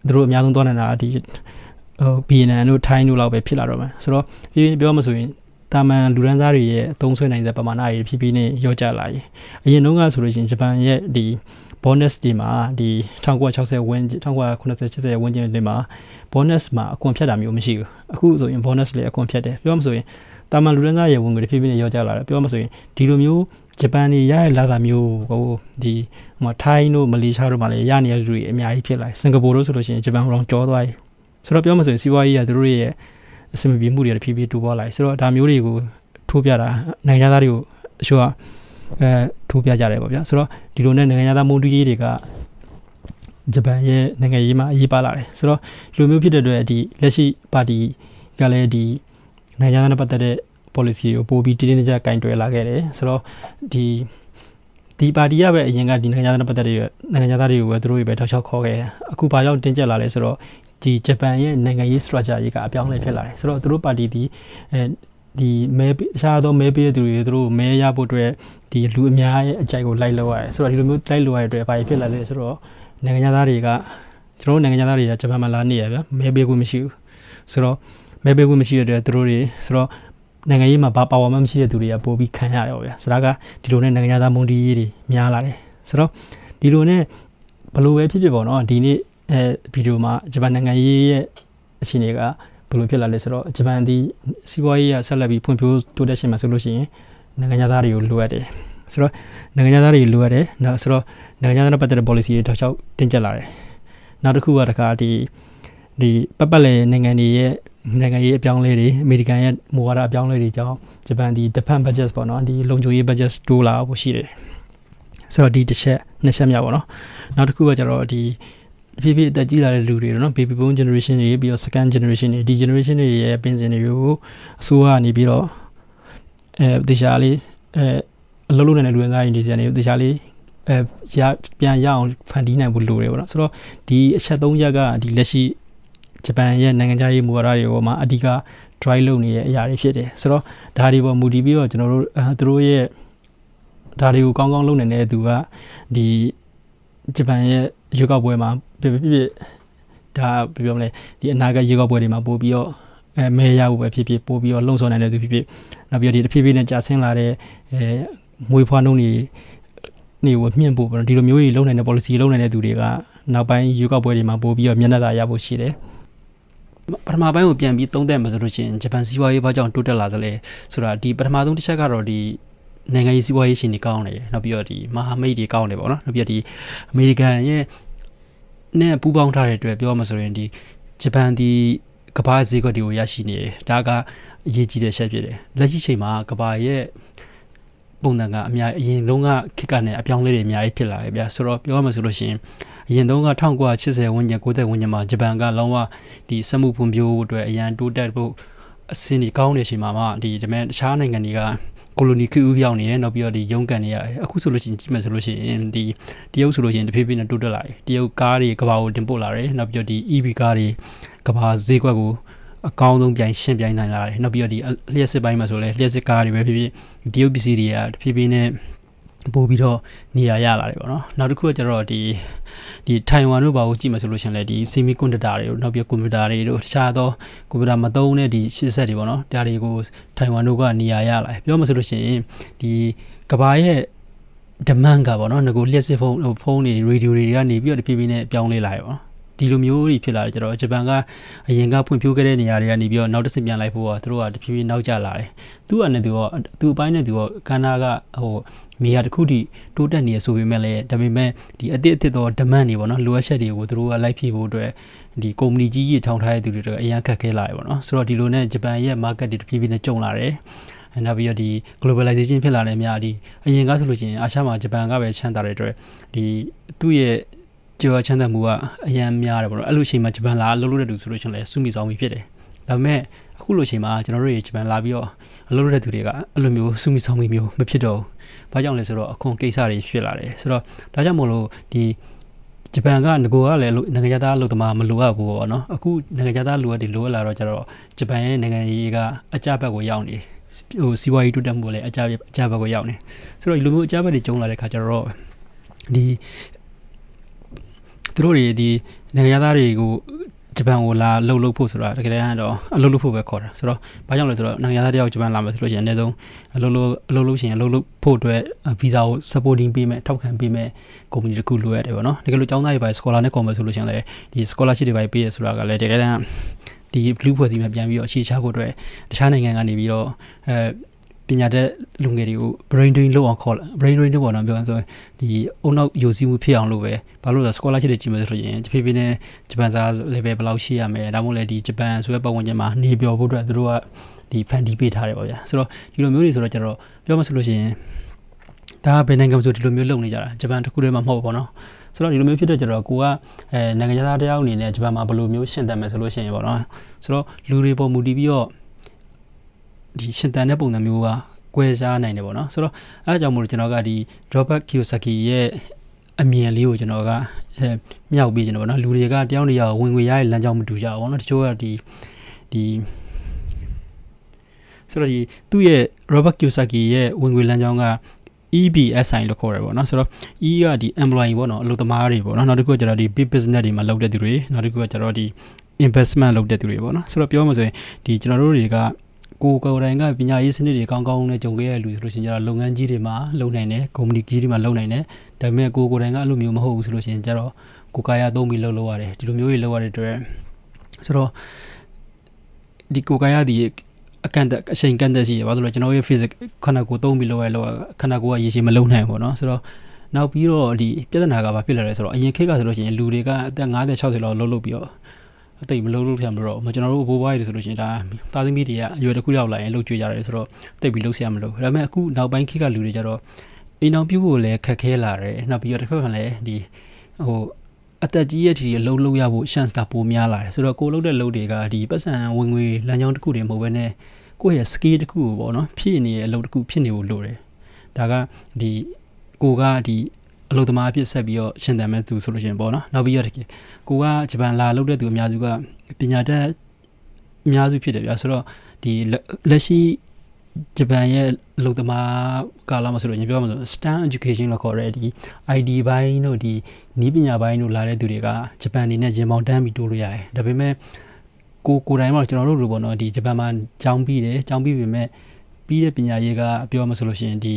သူတို့အများဆုံးသွားနေတာဒီဗီယက်နမ်တို့ထိုင်းတို့လောက်ပဲဖြစ်လာတော့မှာဆိုတော့ပြောမှဆိုရင်တာမန်လူဒန်းစားတွေရဲ့အသုံးဆွဲနိုင်တဲ့ပမာဏတွေဖြည်းဖြည်းနဲ့ရော့ကျလာရင်အရင်တုန်းကဆိုလို့ရှိရင်ဂျပန်ရဲ့ဒီ bonus တွေမှာဒီ1960ဝန်း1980 80ဝန်းကျင်တွေမှာ bonus မှာအခွန်ဖြတ်တာမျိုးမရှိဘူးအခုဆိုရင် bonus လည်းအခွန်ဖြတ်တယ်ပြောမှဆိုရင်တာမန်လူဒန်းစားရဲ့ဝင်ငွေတွေဖြည်းဖြည်းနဲ့ရော့ကျလာတယ်ပြောမှဆိုရင်ဒီလိုမျိုးဂျပန်နေရတဲ့လာတာမျိုးဟိုဒီထိုင်းတို့မလေးရှားတို့မှာလည်းရနေတဲ့လူတွေအများကြီးဖြစ်လာစင်ကာပူတို့ဆိုလို့ရှိရင်ဂျပန်ဟောင်းကြောသွားပြီဆိုတော့ပြောမှဆိုရင်စီးပွားရေးကသူတို့ရဲ့အဆင်ပြေမှုတွေတဖြည်းဖြည်းတိုးပွားလာဆိုတော့ဒါမျိုးတွေကိုထိုးပြတာနိုင်ငံသားတွေကိုအချို့ကထိုးပြကြတယ်ပေါ့ဗျာဆိုတော့ဒီလိုနဲ့နိုင်ငံသားမုန်းတီးရေးတွေကဂျပန်ရဲ့နိုင်ငံရေးမှာအရေးပါလာတယ်ဆိုတော့လူမျိုးဖြစ်တဲ့အတွက်ဒီလက်ရှိပါတီကလည်းဒီနိုင်ငံသားနဲ့ပတ်သက်တဲ့ policy ကိုပို့ပြီးတင်းတင်းကြပ်ကင်တွယ်လာခဲ့တယ်ဆိုတော့ဒီပါတီကပဲအရင်ကဒီနိုင်ငံသားနဲ့ပတ်သက်တဲ့နိုင်ငံသားတွေကိုပဲသူတို့ပဲထောက်ချောက်ခေါ်ခဲ့အခုဘာကြောင့်တင်းကျပ်လာလဲဆိုတော့ဒီဂျပန်ရဲ့နိုင်ငံရေး structure ကြီးကအပြောင်းလဲဖြစ်လာတယ်ဆိုတော့သူတို့ပါတီဒီမဲရှားသောမဲပေးတဲ့သူတွေသူတို့မဲရဖို့အတွက်ဒီလူအများရဲ့အကြိုက်ကိုလိုက်လောက်ရတယ်ဆိုတော့ဒီလိုမျိုးလိုက်လောက်ရတဲ့အတွက်ဘာဖြစ်လာလဲဆိုတော့နိုင်ငံသားတွေကကျွန်တော်နိုင်ငံသားတွေကဂျပန်မှာလာနေရဗျာမဲပေးခွင့်မရှိဘူးဆိုတော့မဲပေးခွင့်မရှိတဲ့အတွက်သူတို့တွေဆိုတော့နိုင်ငံရေးမှာဘာပါဝါမှမရှိတဲ့သူတွေကပို့ပြီးခံရတယ်ပေါ့ဗျာစကားကဒီလိုနဲ့နိုင်ငံသားမုန်းတီးရေးတွေများလာတယ်ဆိုတော့ဒီလိုနဲ့ဘယ်လိုပဲဖြစ်ဖြစ်ပေါ့နော်ဒီနေ့ဗီဒီယိုမှာဂျပန်နိုင်ငံရေးရဲ့အခြေအနေကဘယ်လိုဖြစ်လာလဲဆိုတော့ဂျပန်ဒီစီးပွားရေးကဆက်လက်ပြီးဖွံ့ဖြိုးတိုးတက်ရှင်မှာဆိုလို့ရှိရင်နိုင်ငံသားတွေကိုလိုအပ်တယ်ဆိုတော့နိုင်ငံသားတွေလိုအပ်တယ်နောက်ဆိုတော့နိုင်ငံသားနဲ့ပတ်သက်တဲ့ policy တွေတောက်ချောက်တင်ကျက်လာတယ်နောက်တစ်ခုကတခါဒီပတ်လေနိုင်ငံတွေရဲ့နိုင်ငံရေးအပြောင်းလဲတွေအမေရိကန်ရဲ့မူဝါဒအပြောင်းလဲတွေကြောင့်ဂျပန်ဒီ defense budget ပေါ့နော်ဒီလုံခြုံရေး budget တိုးလာဖို့ရှိတယ်ဆိုတော့ဒီတစ်ချက်နှစ်ချက်မြောက်ပေါ့နော်နောက်တစ်ခုကကျတော့ဒီဖြည်းဖြည်းအသက်ကြီးလာတဲ့လူတွေနော် baby boom generation တွေပြီးတော့ second generation တွေဒီ generation တွေရဲ့ပင်စင်တွေကိုအစိုးရကနေပြီးတော့တေချာလေးအလုပ်လုပ်နေတဲ့လူငယ်တွေနေစရာနေတေချာလေးပြန်ရအောင်ဖန်တီးနိုင်ဖို့လိုတယ်ပေါ့နော်ဆိုတော့ဒီအချက်၃ချက်ကဒီလက်ရှိဂျပန်ရဲ့နိုင်ငံခြားရေးမူဝါဒတွေပေါ်မှာအဓိက drive လုပ်နေတဲ့အရာတွေဖြစ်တယ်ဆိုတော့ဒါတွေပေါ်မူတည်ပြီးတော့ကျွန်တော်တို့သူတို့ရဲ့ဒါတွေကိုကောင်းကောင်းလုပ်နေတဲ့သူကဒီဂျပန်ရဲ့ရွေးကောက်ပွဲမှာဖြစ်ဒါပြောမလဲဒီအနာဂတ်ရွေးကောက်ပွဲတွေမှာပို့ပြီးတော့မဲရဖို့ပဲဖြစ်ဖြစ်ပို့ပြီးတော့လုံဆော်နိုင်တဲ့သူဖြစ်ဖြစ်နောက်ပြီးတော့ဒီတစ်ဖြည်းဖြည်းနဲ့ကြာဆင်းလာတဲ့မွေးဖွားနှုန်းနေကိုမြင့်ဖို့ပေါ့ဒီလိုမျိုးကြီးလုံနိုင်တဲ့ policy လုံနိုင်တဲ့သူတွေကနောက်ပိုင်းရွေးကောက်ပွဲတွေမှာပို့ပြီးတော့မျက်နှာသာရဖို့ရှိတယ်ပထမပိုင်းကိုပြန်ပြီးသုံးသပ်မှာဆိုလို့ရှိရင်ဂျပန်စီးပွားရေးဘာကြောင့်တိုးတက်လာသလဲဆိုတာဒီပထမဆုံးတစ်ချက်ကတော့ဒီနိုင်ငံရေးစီးပွားရေးရှင်တွေကောင်းတယ်နောက်ပြီးတော့ဒီမဟာမိတ်တွေကောင်းတယ်ပေါ့နော်နောက်ပြီးတော့ဒီအမေရိကန်ရဲ့နဲ့ပူးပေါင်းထားတဲ့အတွက်ပြောမှဆိုရင်ဒီဂျပန်ဒီကမ္ဘာဈေးကွက်တွေကိုရရှိနေတယ်ဒါကအရေးကြီးတဲ့ချက်ဖြစ်တယ်လက်ရှိချိန်မှာကမ္ဘာရဲ့ပုံစံကအများအရင်လုံးကခက်ကနေအပြောင်းလဲတွေအများကြီးဖြစ်လာတယ်ဗျာဆိုတော့ပြောမှဆိုလို့ရှိရင်အရင်တုန်းက1980ဝန်းကျင်90ဝန်းကျင်မှာဂျပန်ကလုံးဝဒီစက်မှုဖွံ့ဖြိုးဖို့အတွက်အရန်တိုးတက်ဖို့အဆင့်ကြီးကောင်းနေချိန်မှာမှဒီဒါမဲ့တခြားနိုင်ငံတွေကကိုလိုနီခေတ်ဥပြောင်းနေရနောက်ပြီးတော့ဒီရုံးကန်နေရအခုဆိုလို့ရှိရင်ကြည့်မယ်ဆိုလို့ရှိရင်ဒီတရုတ်ဆိုလို့ရှိရင်တဖြည်းဖြည်းနဲ့တိုးတက်လာတယ်တရုတ်ကားတွေကမ္ဘာကိုတင်ပို့လာတယ်နောက်ပြီးတော့ဒီ EV ကားတွေကမ္ဘာဈေးကွက်ကိုအကောင်းဆုံးရှင်းပြိုင်နိုင်လာတယ်နောက်ပြီးတော့ဒီလျှက်စစ်ပိုင်းမှာဆိုလဲလျှက်စစ်ကားတွေပဲဖြစ်ဖြစ်တရုတ်ပစ္စည်းတွေကတဖြည်းဖြည်းနဲ့ပို့ပြီးတော့နေရာရလာတယ်ပေါ့နော်နောက်တစ်ခုကကျတော့ဒီထိုင်ဝမ်တို့ဘာကိုကြည့်မှဆိုလို့ရှိရင်လေဒီ semiconductor တွေတို့နောက်ပြီးကွန်ပျူတာတွေတို့တခြားသောကွန်ပျူတာမသုံးတဲ့ဒီရှစ်ဆက်တွေပေါ့နော်ဒါတွေကိုထိုင်ဝမ်တို့ကနေရာရလာတယ်ပြောမှဆိုလို့ရှိရင်ဒီကမ္ဘာရဲ့ demand ကပေါ့နော်ငကိုလျှက်စစ်ဖုန်းတွေရေဒီယိုတွေကနေပြီးတော့တဖြည်းဖြည်းနဲ့ပြောင်းလဲလာရပါတော့ဒီလိုမျိုးတွေဖြစ်လာတယ်ကျတော့ဂျပန်ကအရင်ကဖွံ့ဖြိုးခဲ့တဲ့နေရာတွေကနေပြီးတော့နောက်တစ်ဆင့်ပြန်လိုက်ဖို့ကသူတို့ကတဖြည်းဖြည်းနောက်ကျလာတယ်သူကလည်းသူအပိုင်းနဲ့သူကကန္နာကနေရာတစ်ခုထိတိုးတက်နေရဆိုပေမဲ့လည်းဒါပေမဲ့ဒီအသစ်သော demand တွေပေါ့နော်လိုအပ်ချက်တွေကိုသူတို့ကလိုက်ဖြည့်ဖို့အတွက်ဒီကုမ္ပဏီကြီးကြီးထောင်ထားတဲ့သူတွေတော့အရင်ခက်ခဲလာတယ်ပေါ့နော်ဆိုတော့ဒီလိုနဲ့ဂျပန်ရဲ့ market တွေတဖြည်းဖြည်းနဲ့ကျုံလာတယ်နောက်ပြီးတော့ဒီ globalization ဖြစ်လာတဲ့အများဒီအရင်ကဆိုလို့ရှိရင်အာရှမှာဂျပန်ကပဲချမ်းသာတဲ့အတွက်ဒီသူ့ရဲ့ကျော်ချမ်းသာမှုကအရင်များတယ်ပေါ့နော်အဲ့လိုအချိန်မှာဂျပန်လာလှုပ်တဲ့သူဆိုလို့ရှိရင်လည်းစုမိဆောင်ပြီးဖြစ်တယ်ဒါပေမဲ့အခုလိုအချိန်မှာကျွန်တော်တို့ဂျပန်လာပြီးတော့အလုပ်လုပ်တဲ့သူတွေကအဲ့လိုမျိုးစုမိဆောင်ပြီးမျိုးမဖြစ်တော့ဘူးဘာကြောင့်လဲဆိုတော့အခွန်ကိစ္စတွေဖြစ်လာတယ်ဆိုတော့ဒါကြောင့်မို့လို့ဒီဂျပန်ကငကိုကလည်းနိုင်ငံသားအလုပ်သမားမလိုအပ်ဘူးပေါ့နော်အခုနိုင်ငံသားလိုအပ်တယ်လိုအပ်လာတော့ကျတော့ဂျပန်ရဲ့နိုင်ငံရေးကအကြဘက်ကိုရောက်နေစီးပွားရေးတိုးတက်မှုလည်းအကြဘက်ကိုရောက်နေဆိုတော့ဒီလိုမျိုးအကြဘက်တွေကျုံလာတဲ့ခါကျတော့ဒီသူတို့တွေဒီနိုင်ငံသားတွေကိုဂျပန်ကိုလာလှုပ်ဖို့ဆိုတာတကယ်တမ်းတော့အလုပ်လုပ်ဖို့ပဲခေါ်တာဆိုတော့ဘာကြောင့်လဲဆိုတော့နိုင်ငံသားတယောက်ဂျပန်လာမယ်ဆိုလို့ရှိရင်အနည်းဆုံးအလုပ်လုပ်ရှင်အလုပ်လုပ်ဖို့အတွက်ဗီဇာကို supporting ပေးမယ်ထောက်ခံပေးမယ်ကုမ္ပဏီတစ်ခုလိုရတယ်ပေါ့နော်တကယ်လို့ကျောင်းသားတွေပါ scholar နဲ့ commerce ဆိုလို့ရှိရင်လည်းဒီ scholarship တွေပါပေးရဆိုတာကလည်းတကယ်တမ်းဒီလူဖွဲ့စည်းမှပြန်ပြီးတော့အခြေချဖို့အတွက်တခြားနိုင်ငံကနေပြီးတော့ပညာတတ်လူငယ်တွေကို brain drain လုပ်အောင်ခေါ်လာ brain drain တော့ပြောရဆိုဒီအုံနောက်ယိုစီးမှုဖြစ်အောင်လုပ်ပဲဘာလို့လဲဆိုတော့ scholarship တွေကြည့်မယ်ဆိုရင်တဖြည်းဖြည်းနဲ့ဂျပန်စာ level ဘယ်လောက်ရှိရမယ်ဒါမှမဟုတ်လည်းဒီဂျပန်ဆိုတဲ့ပတ်ဝန်းကျင်မှာနေပြောဖို့အတွက်သူတို့ကဒီဖန်တီးပေးထားတယ်ပေါ့ဗျာဆိုတော့ဒီလိုမျိုးတွေဆိုတော့ကျတော့ပြောမှဆိုလို့ရှိရင်ဒါကဘယ်နိုင်ငံမှဆိုဒီလိုမျိုးလုပ်နေကြတာဂျပန်တစ်ခုတည်းမှာမဟုတ်ဘူးပေါ့နော်ဆိုတော့ဒီလိုမျိုးဖြစ်တဲ့ကျတော့ကိုကနိုင်ငံသားတယောက်အနေနဲ့ဂျပန်မှာဘယ်လိုမျိုးရှင်းတတ်မယ်ဆိုလို့ရှိရင်ပေါ့နော်ဆိုတော့လူတွေပေါ်မူတည်ပြီးတော့ဒီရှင်တန်တဲ့ပုံစံမျိုးကကွဲခြားနိုင်တယ်ပေါ့နော်ဆိုတော့အဲအကြောင်းမို့လို့ကျွန်တော်ကဒီ Robert Kiyosaki ရဲ့အမြင်လေးကိုကျွန်တော်ကမြောက်ပြီးကျွန်တော်ပေါ့နော်လူတွေကတယောက်တစ်ယောက်ဝင်ငွေရတဲ့လမ်းကြောင်းမတူကြဘူးပေါ့နော်တချို့ကဒီဆိုတော့ဒီသူ့ရဲ့ Robert Kiyosaki ရဲ့ဝင်ငွေလမ်းကြောင်းကEBSI လို့ခေါ်ရပေါ့နော်ဆိုတော့ E ကဒီ employee ပေါ့နော်အလုပ်သမားတွေပေါ့နော်နောက်တစ်ခုကကျတော့ဒီ big business တွေမှာလုပ်တဲ့သူတွေနောက်တစ်ခုကကျတော့ဒီ investment လုပ်တဲ့သူတွေပေါ့နော်ဆိုတော့ပြောမှဆိုရင်ဒီကျွန်တော်တို့တွေကကိုယ်တိုင်ကပညာရေးစနစ်တွေကောင်းကောင်းနဲ့ကြုံခဲ့ရလူဆိုလို့ရှိရင်ကျတော့လုပ်ငန်းကြီးတွေမှာလုပ်နိုင်တယ်ကုမ္ပဏီကြီးတွေမှာလုပ်နိုင်တယ်ဒါပေမဲ့ကိုယ်တိုင်ကအဲ့လိုမျိုးမဟုတ်ဘူးဆိုလို့ရှိရင်ကျတော့ကိုကာယသုံးပြီးလုပ်ရတယ်ဒီလိုမျိုးတွေလုပ်ရတဲ့အတွက်ဆိုတော့ဒီကိုကာယဒီအချိန်ကန်တဲ့ရှိရပါဆိုတော့ကျွန်တော်ရဲ့ physics ခန္ဓာကိုယ်သုံးပြီးလုပ်ခန္ဓာကိုယ်ကရေရှည်မလုံနိုင်ဘူးပေါ့နော်ဆိုတော့နောက်ပြီးတော့ဒီပြဿနာကဘာဖြစ်လာလဲဆိုတော့အရင်ခေတ်ကဆိုလို့ရှိရင်လူတွေကအသက်50 60လောက်လုပ်ပြီးတော့အသိမလုပ်လို့ထင်မလို့ကျွန်တော်တို့ဘိုးဘွားတွေဆိုလို့ရှိရင်ဒါသားသမီးတွေကအရွယ်တစ်ခုရောက်လာရင်လှုပ်ကြွေးကြတယ်ဆိုတော့သိပြီးလှုပ်ဆရာမလို့ဒါပေမဲ့အခုနောက်ပိုင်းခေတ်ကလူတွေကြတော့အိမ်အောင်ပြုဖို့လည်းခက်ခဲလာတယ်နောက်ပြီးတော့တစ်ခါမှလည်းဒီအသက်ကြီးရဲ့ဒီလှုပ်ရဖို့ chance ကပိုများလာတယ်ဆိုတော့ကိုလှုပ်တဲ့လှုပ်တွေကဒီပတ်စံဝင်ငွေလမ်းကြောင်းတစ်ခုတွေမဟုတ်ဘဲနဲ့ကိုယ့်ရဲ့ skill တစ်ခုကိုပေါ့နော်ဖြည့်နေတဲ့အလုပ်တစ်ခုဖြစ်နေဖို့လိုတယ်ဒါကဒီကိုကဒီအလုပ်သမားအဖြစ်ဆက်ပြီးတော့ရှင်းတယ်မဲ့သူဆိုလို့ရှိရင်ပေါ့နော်နောက်ပြီးတော့ကိုကဂျပန်လာလုပ်တဲ့သူအများစုကပညာတတ်အများစုဖြစ်တယ်ဗျာဆိုတော့ဒီလက်ရှိဂျပန်ရဲ့အလုပ်သမားကာလမှာဆိုလို့ပြောမှာဆို STEM education လို့ခေါ်တဲ့ဒီ ID ဘိုင်းတို့ဒီနည်းပညာဘိုင်းတို့လာတဲ့သူတွေကဂျပန်နေနဲ့ရင်ပေါင်တန်းပြီးတိုးလို့ရတယ်ဒါပေမဲ့ကိုယ်တိုင်မှာကျွန်တော်တို့လိုပေါ့နော်ဒီဂျပန်မှာကျောင်းပြီးပေမဲ့ပြီးတဲ့ပညာရေးကပြောမှာဆိုလို့ရှိရင်ဒီ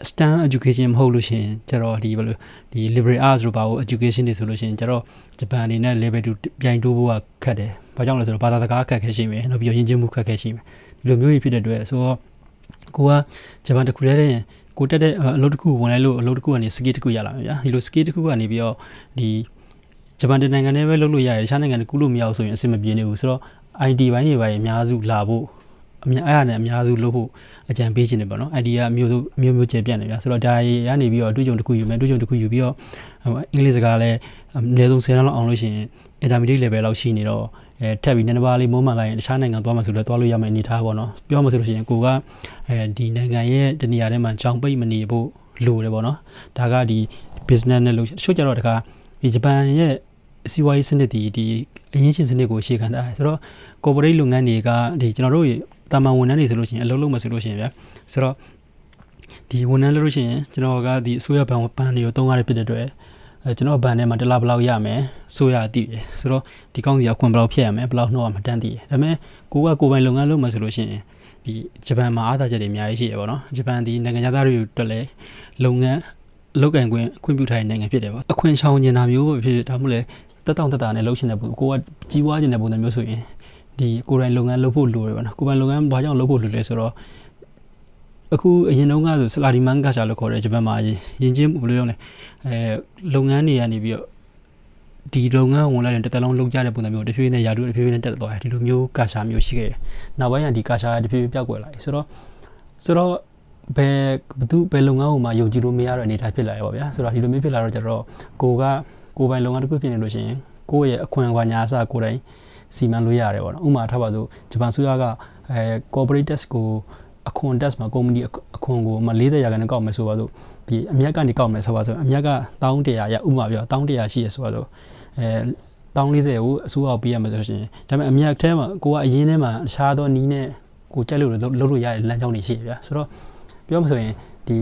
STEM education မဟုတ်လို့ရှိရင်ကျတော့ဒီဘယ်လိုဒီ liberal arts တို့ပါဖို့ education တွေဆိုလို့ရှိရင်ကျတော့ဂျပန်အနေနဲ့ level 2ပြိုင်တိုးဖို့ကခက်တယ်။ဘာကြောင့်လဲဆိုတော့ဘာသာစကားခက်ခဲရှိမယ်။နောက်ပြီးရင်းချင်းမှုခက်ခဲရှိမယ်။ဒီလိုမျိုးကြီးဖြစ်တဲ့အတွက်ဆိုတော့ကိုကဂျပန်တစ်ခုတည်းနဲ့ကိုတက်တဲ့အလုပ်တစ်ခုဝင်လိုက်လို့အလုပ်တစ်ခုကနေ skill တစ်ခုရလာမယ်ဗျာ။ဒီလို skill တစ်ခုကနေပြီးတော့ဒီဂျပန်နိုင်ငံနဲ့ပဲလုပ်လို့ရတယ်။တခြားနိုင်ငံတွေကူးလို့မရဘူးဆိုရင်အဆင်မပြေနေဘူးဆိုတော့ ID ဘိုင်းတွေပါအများစုလာဖို့အဲ့ဒါနဲ့အများစုလုပ်ဖို့အကြံပေးခြင်းတယ်ပေါ့နော် idea မျိုးကျေပြန့်နေဗျာဆိုတော့ဒါရနေပြီးတော့အတွေ့အကြုံတစ်ခုယူမယ်အတွေ့အကြုံတစ်ခုယူပြီးတော့အင်္ဂလိပ်စကားလည်းအနည်းဆုံး10လောက်အောင်လို့ရှိရင် intermediate level လောက်ရှိနေတော့ထပ်ပြီးနည်းနည်းပါးလေးမိုးမှန်လိုက်ရင်တခြားနိုင်ငံသွားမှဆိုလည်းသွားလို့ရမယ်အနေထားပေါ့နော်ပြောမှဆိုလို့ရှိရင်ကိုကဒီနိုင်ငံရဲ့တနေရာထဲမှာကြောင်ပိတ်မနေဖို့လိုတယ်ပေါ့နော်ဒါကဒီ business နဲ့လို့ချို့ကြတော့တခါဒီဂျပန်ရဲ့စီးပွားရေးစနစ်ဒီအရင်းရှင်စနစ်ကိုရှေ့ခံတာဆိုတော့ corporate လုပ်ငန်းတွေကဒီကျွန်တော်တို့တာမန်ဝန်ထမ်းတွေဆိုလို့ရှိရင်အလုပ်လုပ်မှဆိုလို့ရှိရင်ဗျာဆိုတော့ဒီဝန်ထမ်းလုပ်လို့ရှိရင်ကျွန်တော်ကဒီအစိုးရဘဏ်တွေကိုသုံးရတဲ့ဖြစ်တဲ့အတွက်ကျွန်တော်ဘဏ်ထဲမှာတစ်လဘယ်လောက်ရမယ်ဆိုရအသိတယ်ဆိုတော့ဒီကောင်းစီအခွင့်ဘယ်လောက်ဖြည့်ရမယ်ဘယ်လောက်နှောက်ရမှာတန်းသိတယ်ဒါပေမဲ့ကိုကကိုယ်ပိုင်လုပ်ငန်းလုပ်မှဆိုလို့ရှိရင် ဒီဂျပန်မှာအားသာချက်တွေအများကြီးရှိတယ်ပေါ့နော်ဂျပန်ဒီနိုင်ငံသားတွေအတွက်လည်းလုပ်ငန်းလုပ်ကင်ခွင့်ပြုထားတဲ့နိုင်ငံဖြစ်တယ်ပေါ့အခွင့်ရှောင်နေတာမျိုးဖြစ်ဒါမှမဟုတ်လေတက်တောင့်တက်တာနဲ့လှုပ်ရှင်တဲ့ပုံကိုကကြီးပွားခြင်းတဲ့ပုံစံမျိုးဆိုရင်ဒီကိုယ်တိုင်လုပ်ငန်းလုပ်ဖို့လိုတယ်ပေါ့နော်ကိုယ်ပိုင်လုပ်ငန်းဘာကြောင့်လုပ်ဖို့လိုလဲဆိုတော့အခုအရင်တုန်းကဆိုဆလာဒီမန်ကာရှာလို့ခေါ်တဲ့ဂျပန်မှာယဉ်ကျေးမှုဘယ်လိုပြောလဲလုပ်ငန်းတွေကနေပြီးတော့ဒီလုပ်ငန်းဝင်လာတဲ့တစ်သက်လုံးလုပ်ကြတဲ့ပုံစံမျိုးတစ်ဖြည်းဖြည်းနဲ့ယာတူတစ်ဖြည်းဖြည်းနဲ့တက်သွားတယ်ဒီလိုမျိုးကာရှာမျိုးရှိခဲ့တယ်နောက်ပိုင်းကဒီကာရှာတစ်ဖြည်းဖြည်းပြောက်ကွယ်လာတယ်ဆိုတော့ဘယ်လုပ်ငန်းကိုမှယုံကြည်လို့မရတဲ့အနေအထားဖြစ်လာရပါဗျာဆိုတော့ဒီလိုမျိုးဖြစ်လာတော့ကျတော့ကိုပိုင်လုပ်ငန်းတစ်ခုဖြစ်နေလို့ရှိရင်ကိုယ့်ရဲ့အခွင့်အရေးညာအစကိုယ်တိုင်စီမံလို့ရတယ်ပေါ့နော်ဥပမာထားပါစို့ဂျပန်ဆိုရကcorporate tax ကိုအခွန် tax မှာ company အခွန်ကို40%နဲ့ကောက်မယ်ဆိုပါစို့ဒီအမြတ်ကနေကောက်မယ်ဆိုပါစို့အမြတ်က1100ရဥပမာပြော1100ရှိရဆိုပါစို့1040ကိုအစိုးရပေးရမယ်ဆိုလို့ရှိရင်ဒါပေမဲ့အမြတ်ထဲမှာကိုကအရင်ထဲမှာတခြားသောနီးနဲ့ကိုကြက်လို့လုပ်လို့ရတဲ့လမ်းကြောင်းတွေရှိတယ်ဗျာဆိုတော့ပြောမှဆိုရင်ဒီ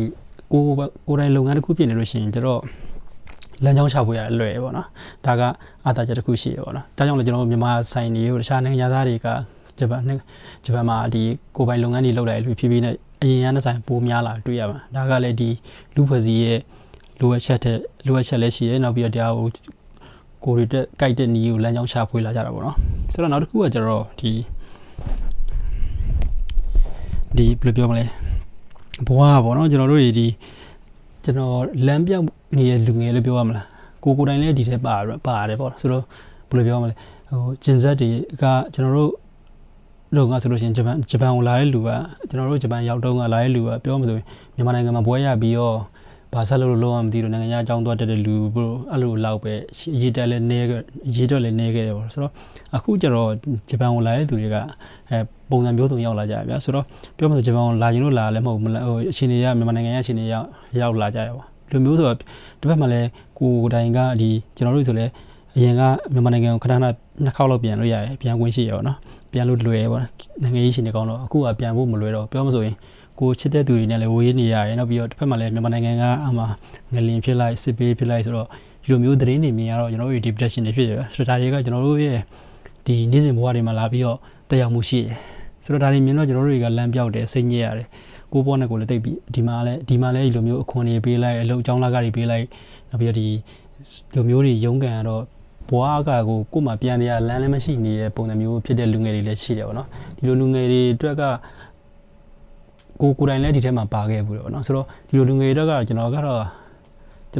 ကိုယ်တိုင်လုပ်ငန်းတစ်ခုဖြစ်နေလို့ရှိရင်ကျတော့လမ်းကြောင်းချဖို့ရလွယ်ပေါ့နော်ဒါကအာသာချက်တစ်ခုရှိရပေါ့နော်ဒါကြောင့်လည်းကျွန်တော်မြန်မာဆိုင်တွေကိုတခြားနိုင်ငံသားတွေကဂျပန်မှာဒီကိုယ်ပိုင်လုပ်ငန်းတွေလုပ်လိုက်လို့ဖြည်းဖြည်းနဲ့အရင်ကနဲ့ဆိုင်ပိုများလာတွေ့ရမှာဒါကလည်းဒီလူဖွဲ့စည်းရဲ့လိုအပ်ချက်လည်းရှိတယ်နောက်ပြီးတော့တရားကိုရီတက်ကြိုက်တဲ့နီးကိုလမ်းကြောင်းချဖွေးလာကြတာပေါ့နော်ဆိုတော့နောက်တစ်ခုကကျတော့ဒီဘယ်လိုပြောမလဲဘွားပေါ့နော်ကျွန်တော်တို့ဒီကျွန်တော်လမ်းပြောက်နေတဲ့လူငယ်လို့ပြောရမလားကိုယ်တိုင်လည်းဒီထဲပါတယ်ပေါ့ဆိုတော့ဘယ်လိုပြောမလဲကျင်ဆက်တွေကကျွန်တော်တို့တော့ကဆိုလို့ရှိရင်ဂျပန်ကိုလာတဲ့လူကကျွန်တော်တို့ဂျပန်ရောက်တော့ကလာတဲ့လူကပြောမှဆိုရင်မြန်မာနိုင်ငံမှာဘွဲရပြီးတော့ဘာဆက်လို့လုံးဝမသိလို့နိုင်ငံခြားအကြောင်းသွားတက်တဲ့လူဘို့အဲ့လိုလောက်ပဲရေးတက်လည်းနေခဲ့တယ်ပေါ့ဆိုတော့အခုကျတော့ဂျပန်ကိုလာတဲ့သူတွေကပုံစံမျိုးစုံရောက်လာကြဗျာဆိုတော့ပြောမှဆိုဂျပန်ကိုလာရင်လို့လာလည်းမဟုတ်အချိန်တွေကမြန်မာနိုင်ငံရဲ့အချိန်တွေရောက်လာကြရပါလူမျိုးဆိုတော့တစ်ဖက်မှာလည်းကိုယ်တိုင်ကဒီကျွန်တော်တို့ဆိုလည်းအရင်ကမြန်မာနိုင်ငံကိုခဏနှစ်ခေါက်လောက်ပြန်လို့ရတယ်ပြန်ခွင့်ရှိရပါတော့ပြန်လို့လွယ်ပေါ့နိုင်ငံရေးရှင်တွေကောင်းတော့အခုကပြန်ဖို့မလွယ်တော့ပြောမဆိုရင်ကိုချစ်တဲ့သူတွေနဲ့လည်းဝေးနေရတယ်နောက်ပြီးတော့တစ်ဖက်မှာလည်းမြန်မာနိုင်ငံကအမှငလင်ဖြစ်လိုက်စစ်ပေးဖြစ်လိုက်ဆိုတော့ဒီလိုမျိုးသတင်းတွေမြင်ရတော့ကျွန်တော်တို့ depression တွေဖြစ်တယ်ဆိုတော့ဒါတွေကကျွန်တော်တို့ရဲ့ဒီနေ့စဉ်ဘဝတွေမှာလာပြီးတော့တက်ရောက်မှုရှိတယ်ဆိုတော့ဒါတွေမြင်တော့ကျွန်တော်တို့တွေကလမ်းပြောက်တယ်စိတ်ညစ်ရတယ်ကိုဘောနဲ့ကိုလည်းတိတ်ပြီးဒီမှာလည်းဒီလိုမျိုးအခွန်တွေပေးလိုက်အလုပ်အကြောင်းလာကတွေပေးလိုက်နောက်ပြီးတော့ဒီလိုမျိုးတွေရုန်းကန်ရတော့ဘွားကကိုမှပြန်ရလမ်းလည်းမရှိနေတဲ့ပုံစံမျိုးဖြစ်တဲ့လူငယ်တွေလည်းရှိတယ်ပေါ့နော်ဒီလိုလူငယ်တွေအတွက်ကကိုယ်တိုင်လည်းဒီထဲမှာပါခဲ့ဘူးပေါ့နော်ဆိုတော့ဒီလိုလူငယ်တွေအတွက်ကကျွန်တော်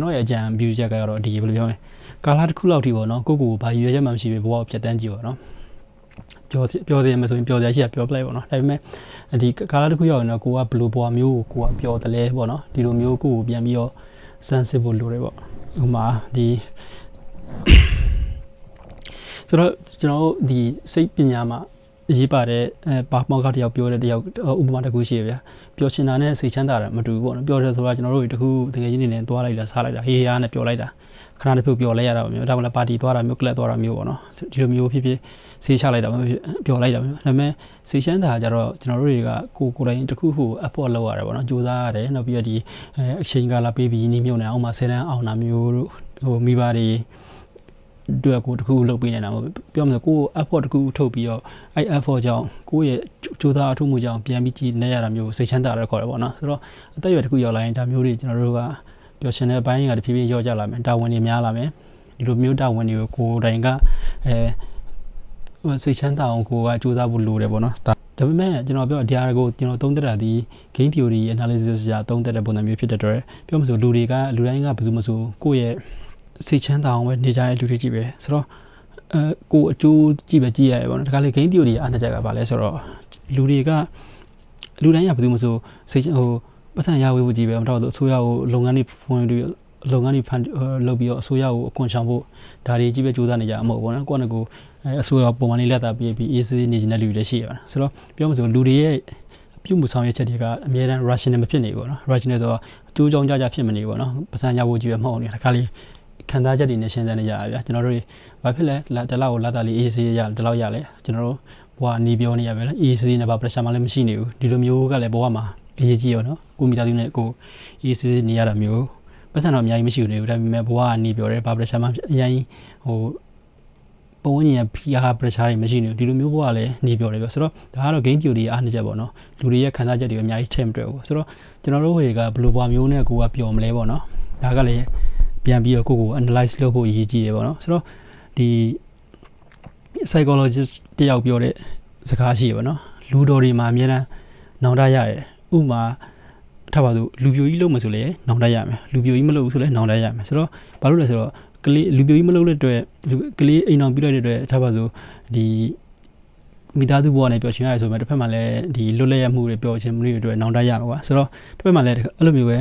ရဲ့အကြံပြုချက်ကတော့ဒီဘယ်လိုပြောမလဲကာလာတစ်ခုလောက်ထိပေါ့နော်ကိုဘာရွေးချက်မှမရှိပဲဘွားကိုဖြတ်တန်းကြည့်ပေါ့နော်ပြောသေးမှဆိုရင်ပြောစရာရှိတာပြောပလိုက်ပေါ့နော်ဒါပေမဲ့ဒီကာလာတစ်ခုရောက်ရင်တော့ကိုကဘယ်လိုဘွားမျိုးကိုပြောတယ်လဲပေါ့နော်ဒီလိုမျိုးကိုပြန်ပြီးတော့စမ်းစစ်ဖို့လိုတယ်ပေါ့ဥပမာဒီဆိုတော့ကျွန်တော်တို့ဒီစိတ်ပညာမှာရေးပါတဲ့ဘာမောက်ကတယောက်ပြောတဲ့တယောက်ဥပမာတစ်ခုရှိရဗျာပျော်ချင်တာနဲ့စိတ်ချမ်းသာတာမတူဘူးပေါ့နော်ပျော်တယ်ဆိုတာကျွန်တော်တို့တခုတကယ်ကြီးနေနဲ့သွားလိုက်တာစားလိုက်တာဟေးဟာနဲ့ပျော်လိုက်တာခဏတစ်ဖြုတ်ပျော်လိုက်ရတာမျိုးဒါမှလည်းပါတီသွားတာမျိုးကလပ်သွားတာမျိုးပေါ့နော်ဒီလိုမျိုးဖြစ်ဆေးချလိုက်တာမျိုးပျော်လိုက်တာမျိုးဒါပေမဲ့စိတ်ချမ်းသာကြတော့ကျွန်တော်တို့တွေကကိုယ်တိုင်တခုခု effort လုပ်ရတယ်ပေါ့နော်ကြိုးစားရတယ်နောက်ပြီးတော့ဒီအချိန်ကာလပေးပြီးနီးမြုံနေအောင်မှ10တန်းအောင်တာမျိုးတို့မိဘတွေတွေ့ကိုတခုလုပ်ပေးနေတာပေါ့ပြောမှဆိုကို effort တခုထုတ်ပြီးတော့အဲ့ effort ကြောင့်ကိုယ့်ရဲ့ကြိုးစားအထုမှုကြောင့်ပြန်ပြီးကြည့်နေရတာမျိုးစိတ်ချမ်းသာတယ်ခေါ်တယ်ပေါ့နော်ဆိုတော့အသက်အရွယ်တခုရောက်လာရင်ဒါမျိုးတွေကျွန်တော်တို့ကပျော်ရှင်တဲ့ဘိုင်းကတဖြည်းဖြည်းရောကြလာမယ်တာဝန်တွေများလာမယ်ဒီလိုမျိုးတာဝန်တွေကိုကိုယ်တိုင်ကစိတ်ချမ်းသာအောင်ကိုကကြိုးစားဖို့လိုတယ်ပေါ့နော်ဒါပေမဲ့ကျွန်တော်ပြောဒီအားကိုကျွန်တော်သုံးသပ်တာဒီ game theory analysis ရာသုံးသပ်တဲ့ပုံစံမျိုးဖြစ်တဲ့အတွက်ပြောမှဆိုလူတိုင်းကဘယ်သူမှဆိုကိုယ့်ရဲ့စိတ်ချမ်းသာအောင်ပဲနေကြတဲ့လူတွေကြည့်ပဲဆိုတော့ကိုအကျိုးကြည့်ရရပေါ့နော်ဒါကလေ game theory အားနည်းချက်ကပါလဲဆိုတော့လူတိုင်းကဘယ်သူမှဆိုစိတ်ပတ်စံရဝေးဖို့ကြည့်ပဲမတော်တော့အစိုးရကိုလုပ်ငန်းတွေဖွင့်ပြီးလုပ်ငန်းတွေဖန်လုပ်ပြီးတော့အစိုးရကိုအခွန်ချောင်းဖို့ဒါတွေကြီးပဲကြိုးစားနေကြအမဟုတ်ပေါ့နော်ကိုယ့်ကိုအစိုးရပုံမှန်လေးလက်တာပြီးအေးစေးနေနေတဲ့လူတွေလည်းရှိရပါတယ်ဆိုတော့ပြောမှဆိုလူတွေရဲ့ပြုမှုဆောင်ရွက်ချက်တွေကအများအား rational မဖြစ်နေဘူးနော် rational တော့အကျိုးကြောင့်ကြဖြစ်မနေဘူးနော်ပတ်စံရဖို့ကြည့်ပဲမဟုတ်နေတခါလေးခံစားချက်တွေနဲ့ရှင်းစမ်းနေကြရဗျာကျွန်တော်တို့ဘာဖြစ်လဲတလောက်ကိုလာတာလေးအေးစေးရတလောက်ရလဲကျွန်တော်တို့ဘဝနေပြောနေရပဲလေအေးစေးနဲ့ဘာ pressure မှလည်းမရှိနေဘူးဒီလိုမျိုးကလည်းဘဝမှာအရေးကြီးရောနော်ကိုမိသားစုနဲ့ကိုအေးစေးနေရတာမျိုးပတ်စံတော့အများကြီးမရှိဘူးဒါပေမဲ့ဘဝကနေပြောတယ်ဘာ pressure မှအရင် ပုံဝင်ရင်ဖိအား pressure တွေမရှိနေဘူးဒီလိုမျိုးဘဝလည်းနေပြောတယ်ပြောဆိုတော့ဒါကတော့ game theory အားနည်းချက်ပေါ့နော်လူတွေရဲ့ခံစားချက်တွေအများကြီးထည့်မတွေ့ဘူးဆိုတော့ကျွန်တော်တို့တွေကဘယ်လိုဘဝမျိုးနဲ့ကိုကပျော်မလဲပေါ့နော်ဒါကလည်းပြန်ပြီးတော့ကို analyze လုပ်ဖို့အရေးကြီးတယ်ပေါ့နော်ဆိုတော့ဒီ psychologist တယောက်ပြောတဲ့စကားရှိရပေါ့နော်လူတော်တွေမှာအများအားနောင်တရတယ်ဥမာထားပါစို့လူပြိုကြီးလုပ်မှဆိုလေနောင်တရမယ်လူပြိုကြီးမလုပ်ဘူးဆိုလဲနောင်တရမယ်ဆိုတော့ဘာလို့လဲဆိုတော့ကလေးလူပြိုကြီးမလုပ်တဲ့အတွက်ကလေးအိမ်အောင်ပြီးလိုက်တဲ့အတွက်ထားပါစို့ဒီမိသားစုဘဝနဲ့ပျော်ရွှင်ရတယ်ဆိုပေမဲ့တစ်ဖက်မှာလည်းဒီလွတ်လပ်ရမှုတွေပျော်ရွှင်မှုတွေအတွက်နောင်တရမှာကွာဆိုတော့တစ်ဖက်မှာလည်းအဲ့လိုမျိုးပဲ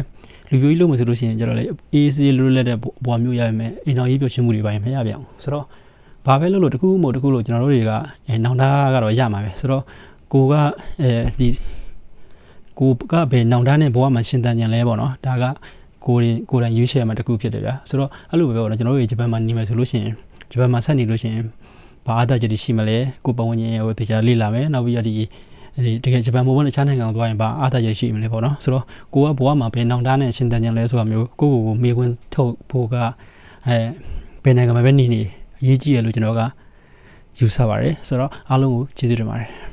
လူပြိုကြီးလုပ်မှဆိုလို့ရှိရင်ကျတော့လေအေးစေးလွတ်လပ်တဲ့ဘဝမျိုးရရမယ်အိမ်အောင်ကြီးပျော်ရွှင်မှုတွေပါရင်မရပြန်ဘူးဆိုတော့ဘာပဲလုပ်လို့တခုမဟုတ်တခုလို့ကျွန်တော်တို့တွေကနောင်တကတော့ရမှာပဲဆိုတော့ကိုကဒီကိုကဘယ်နောင်တနဲ့ဘဝမှာရှင်းတန်ကြံလဲပေါ့နော်ဒါကကိုယ်တိုင်ရွေးချယ်မှာတခုဖြစ်တယ်ဗျာဆိုတော့အဲ့လိုပဲပေါ့နော်ကျွန်တော်တို့ဂျပန်မှာနေမယ်ဆိုလို့ရှိရင်ဂျပန်မှာဆက်နေလို့ရှိရင်ဘာအတားကြရှိမလဲကိုပတ်ဝန်းကျင်ကိုတရားလေ့လာမယ်နောက်ပြီးတော့ဒီတကယ်ဂျပန်မိုးဘနဲ့ချားနိုင်ငံကိုသွားရင်ဘာအတားကြရှိမလဲပေါ့နော်ဆိုတော့ကိုကဘဝမှာဘယ်နောင်တနဲ့ရှင်းတန်ကြံလဲဆိုတာမျိုးကိုမေးခွန်းထုတ်ဖို့ကဘယ်နိုင်ငံမှာပဲနေအရေးကြီးရလို့ကျွန်တော်ကယူဆပါတယ်ဆိုတော့အားလုံးကိုကျေးဇူးတင်ပါတယ်